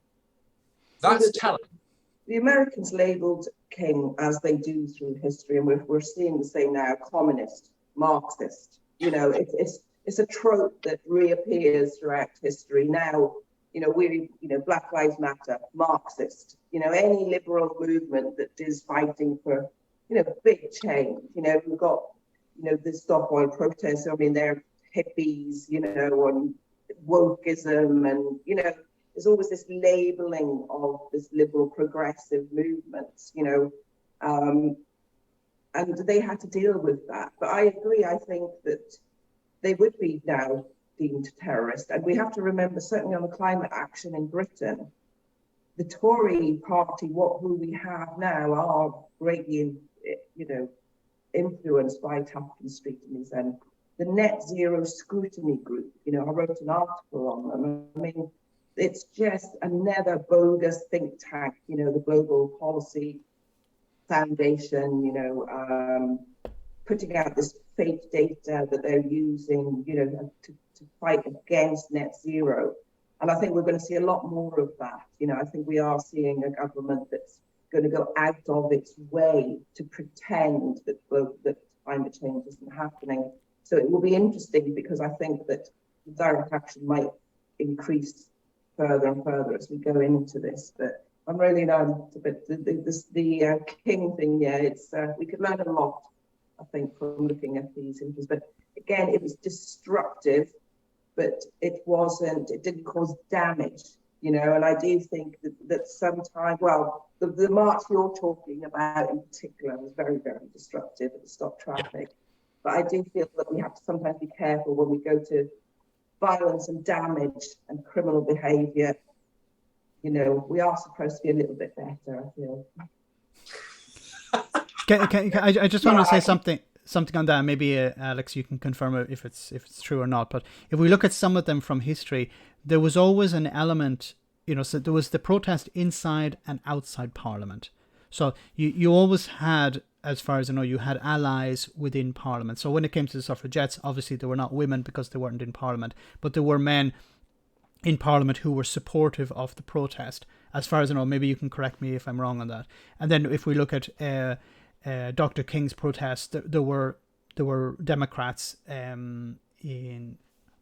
That's telling. The Americans labelled King, as they do through history, and we're seeing the same now, communist, Marxist. You know, it's a trope that reappears throughout history. Now, you know, Black Lives Matter, Marxist. You know, any liberal movement that is fighting for, you know, big change. You know, we've got, you know, the Stop Oil protests. I mean, they're hippies, you know, and wokeism, and, you know, there's always this labeling of this liberal progressive movements, you know, and they had to deal with that. But I agree, I think that they would be now deemed terrorist. And we have to remember, certainly on the climate action in Britain, the Tory party, who we have now, are greatly, you know, influenced by Tufton Street and the Net Zero Scrutiny Group. You know, I wrote an article on them. I mean, it's just another bogus think tank, you know, the Global Policy Foundation, you know, putting out this fake data that they're using, you know, to fight against net zero. And I think we're going to see a lot more of that. You know, I think we are seeing a government that's going to go out of its way to pretend that climate change isn't happening. So it will be interesting, because I think that direct action might increase further and further as we go into this. But I'm really the King thing. Yeah, it's we could learn a lot, I think, from looking at these images. But again, it was destructive, but it didn't cause damage, you know. And I do think that sometimes, well, the march you're talking about in particular was very, very destructive at the stop traffic. But I do feel that we have to sometimes be careful when we go to violence and damage and criminal behaviour. You know, we are supposed to be a little bit better, I feel. I just want to say something on that. Maybe Alex, you can confirm if it's true or not. But if we look at some of them from history, there was always an element, you know. So there was the protest inside and outside Parliament. So you always had, as far as I know, you had allies within Parliament. So when it came to the suffragettes, obviously they were not women because they weren't in Parliament, but there were men in Parliament who were supportive of the protest. As far as I know, maybe you can correct me if I'm wrong on that. And then if we look at Dr. King's protest, there were Democrats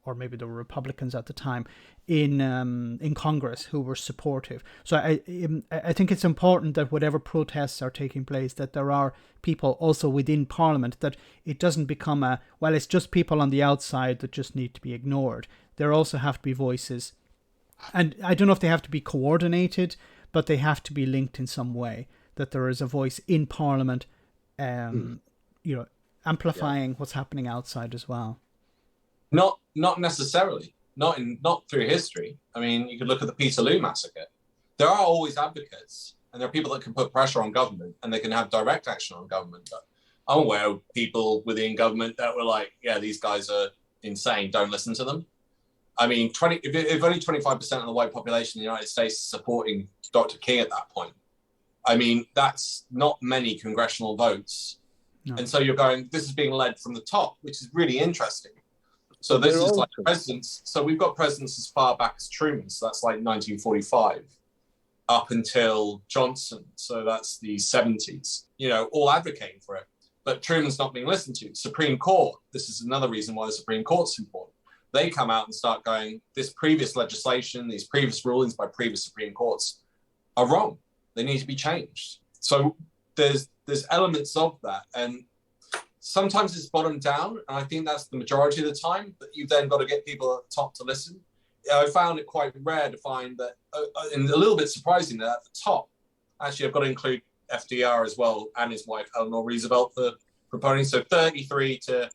or maybe there were Republicans at the time in Congress who were supportive. So I think it's important that whatever protests are taking place, that there are people also within Parliament, that it doesn't become it's just people on the outside that just need to be ignored. There also have to be voices, and I don't know if they have to be coordinated, but they have to be linked in some way, that there is a voice in Parliament, you know, amplifying what's happening outside as well. Not necessarily. Not through history. I mean, you could look at the Peterloo massacre. There are always advocates, and there are people that can put pressure on government, and they can have direct action on government. But I'm aware of people within government that were like, yeah, these guys are insane, don't listen to them. I mean, if only 25% of the white population in the United States is supporting Dr. King at that point, I mean, that's not many congressional votes. No. And so you're going, this is being led from the top, which is really interesting. So this is like presidents. So we've got presidents as far back as Truman. So that's like 1945 up until Johnson. So that's the 70s, you know, all advocating for it. But Truman's not being listened to. Supreme Court, this is another reason why the Supreme Court's important. They come out and start going, this previous legislation, these previous rulings by previous Supreme Courts are wrong. They need to be changed. So there's elements of that. And sometimes it's bottomed down, and I think that's the majority of the time, but you've then got to get people at the top to listen. I found it quite rare to find that, and a little bit surprising that at the top, actually I've got to include FDR as well, and his wife, Eleanor Roosevelt, the proponents. So 33 to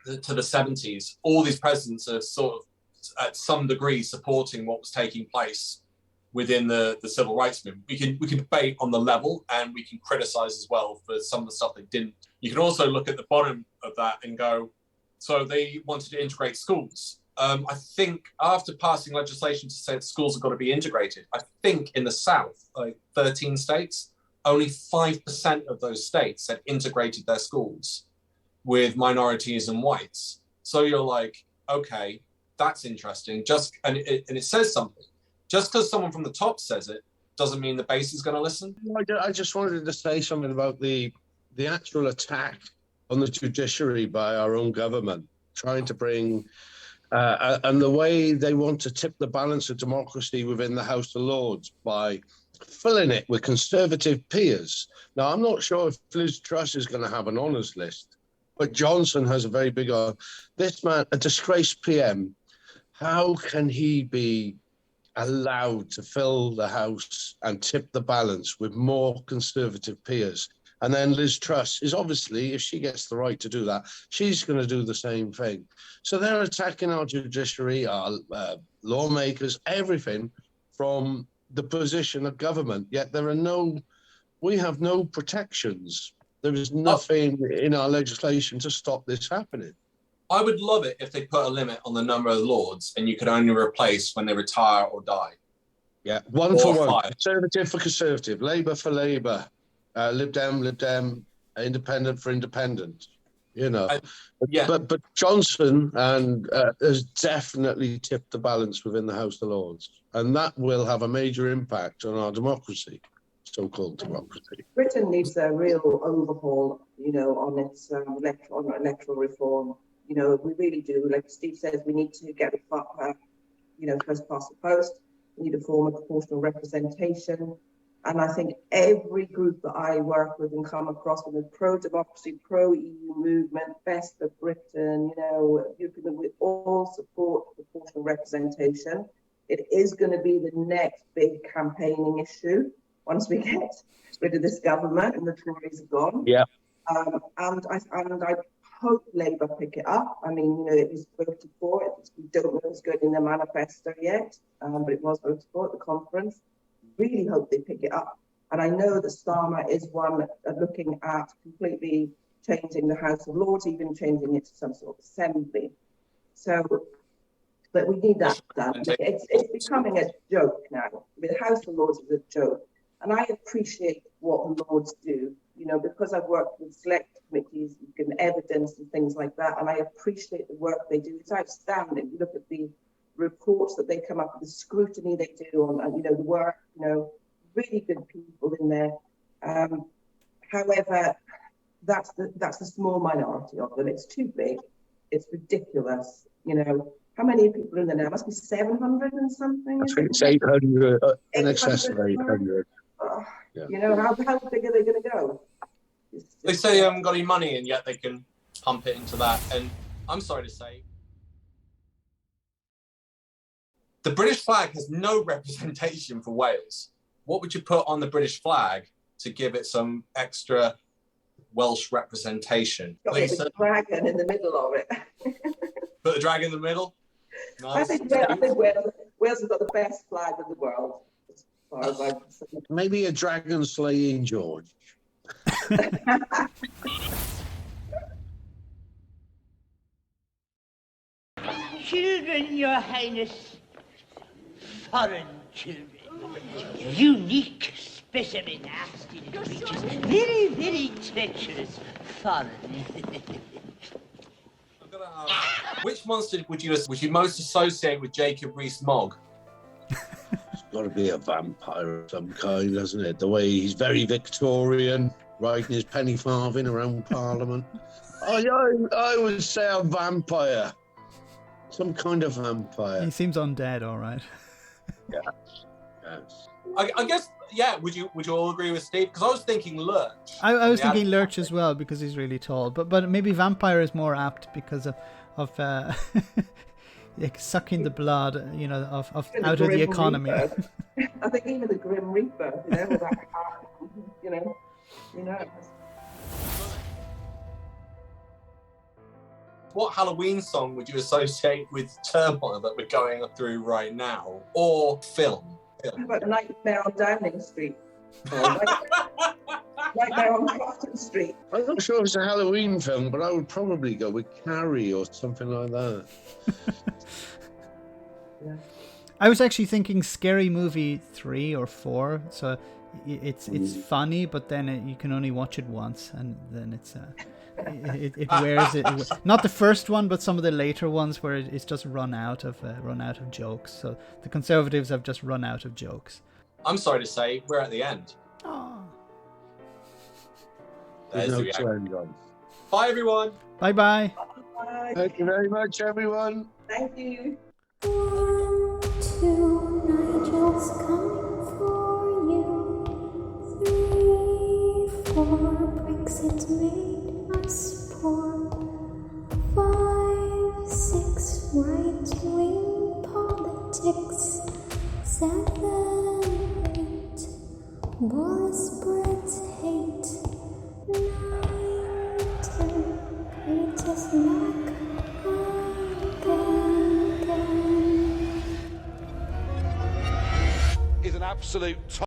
the 70s, all these presidents are sort of at some degree supporting what was taking place within the civil rights movement. We can debate on the level, and we can criticize as well for some of the stuff they didn't. You can also look at the bottom of that and go, so they wanted to integrate schools. I think after passing legislation to say that schools have got to be integrated, I think in the South, like 13 states, only 5% of those states had integrated their schools with minorities and whites. So you're like, okay, that's interesting. And it says something. Just because someone from the top says it doesn't mean the base is going to listen. I just wanted to say something about the actual attack on the judiciary by our own government, trying to bring, and the way they want to tip the balance of democracy within the House of Lords by filling it with Conservative peers. Now, I'm not sure if Liz Truss is going to have an honours list, but Johnson has a very big honor. This man, a disgraced PM, how can he be allowed to fill the House and tip the balance with more Conservative peers? And then Liz Truss is obviously, if she gets the right to do that, she's going to do the same thing. So they're attacking our judiciary, our lawmakers, everything from the position of government. Yet we have no protections. There is nothing in our legislation to stop this happening. I would love it if they put a limit on the number of lords and you could only replace when they retire or die. Yeah, one for one. Conservative for Conservative, Labour for Labour, Lib Dem, Independent for Independent. You know, but Johnson has definitely tipped the balance within the House of Lords, and that will have a major impact on our democracy, so-called democracy. Britain needs a real overhaul, on its electoral reform. We really do. Like Steve says, we need to get first past the post. We need a form of proportional representation. And I think every group that I work with and come across with a pro-democracy, pro-EU movement, best of Britain, we all support proportional representation. It is going to be the next big campaigning issue once we get rid of this government and the Tories are gone. Yeah. And I hope Labour pick it up. I mean, it was voted for. We don't know what's going in the manifesto yet, but it was voted for at the conference. Really hope they pick it up. And I know that Starmer is one looking at completely changing the House of Lords, even changing it to some sort of assembly. So, but we need that done. It's becoming a joke now. The House of Lords is a joke. And I appreciate what the Lords do, because I've worked with select committees, you can evidence and things like that. And I appreciate the work they do. It's outstanding. You look at the reports that they come up with, the scrutiny they do on, the work, really good people in there. However, that's the small minority of them. It's too big. It's ridiculous. How many people in there now? Must be 700 and something. I think it's 800, in excess of 800. Yeah. How big are they going to go? They say they haven't got any money, and yet they can pump it into that. And I'm sorry to say, the British flag has no representation for Wales. What would you put on the British flag to give it some extra Welsh representation? Got the dragon in the middle of it. Put the dragon in the middle? Nice. I think Wales has got the best flag in the world, as far as I'm concerned. Maybe a dragon slaying George. Children, Your Highness, foreign children, unique specimen abstinent creatures, very, very treacherous foreign. Which monster would you most associate with Jacob Rees-Mogg? It's got to be a vampire of some kind, hasn't it? The way he's very Victorian, riding his penny farthing around Parliament. I would say a vampire. Some kind of vampire. He seems undead, all right. Yeah. Yes. I guess, yeah. Would you all agree with Steve? Because I was thinking Lurch. I was thinking Lurch as well because he's really tall, but maybe vampire is more apt because of sucking the blood, of out of the economy. I think even the Grim Reaper, with that, what Halloween song would you associate with turmoil that we're going through right now, or film? How about Nightmare on Downing Street? Nightmare on Tufton Street. I'm not sure if it's a Halloween film, but I would probably go with Carrie or something like that. Yeah. I was actually thinking Scary Movie 3 or 4. So it's funny, but then you can only watch it once, and then it's it wears it. Not the first one, but some of the later ones where it's just run out of jokes. So the Conservatives have just run out of jokes. I'm sorry to say, we're at the end. Oh. There's No the end. trend on. Bye, everyone. Bye-bye. Bye. Thank you very much, everyone. Thank you. 1, 2, Nigel's coming for you. 3, 4, Brexit made us poor. 5, 6, right-wing politics. 7, 8, Boris spreads hate. 9, 10, greatest mark again. Is an absolute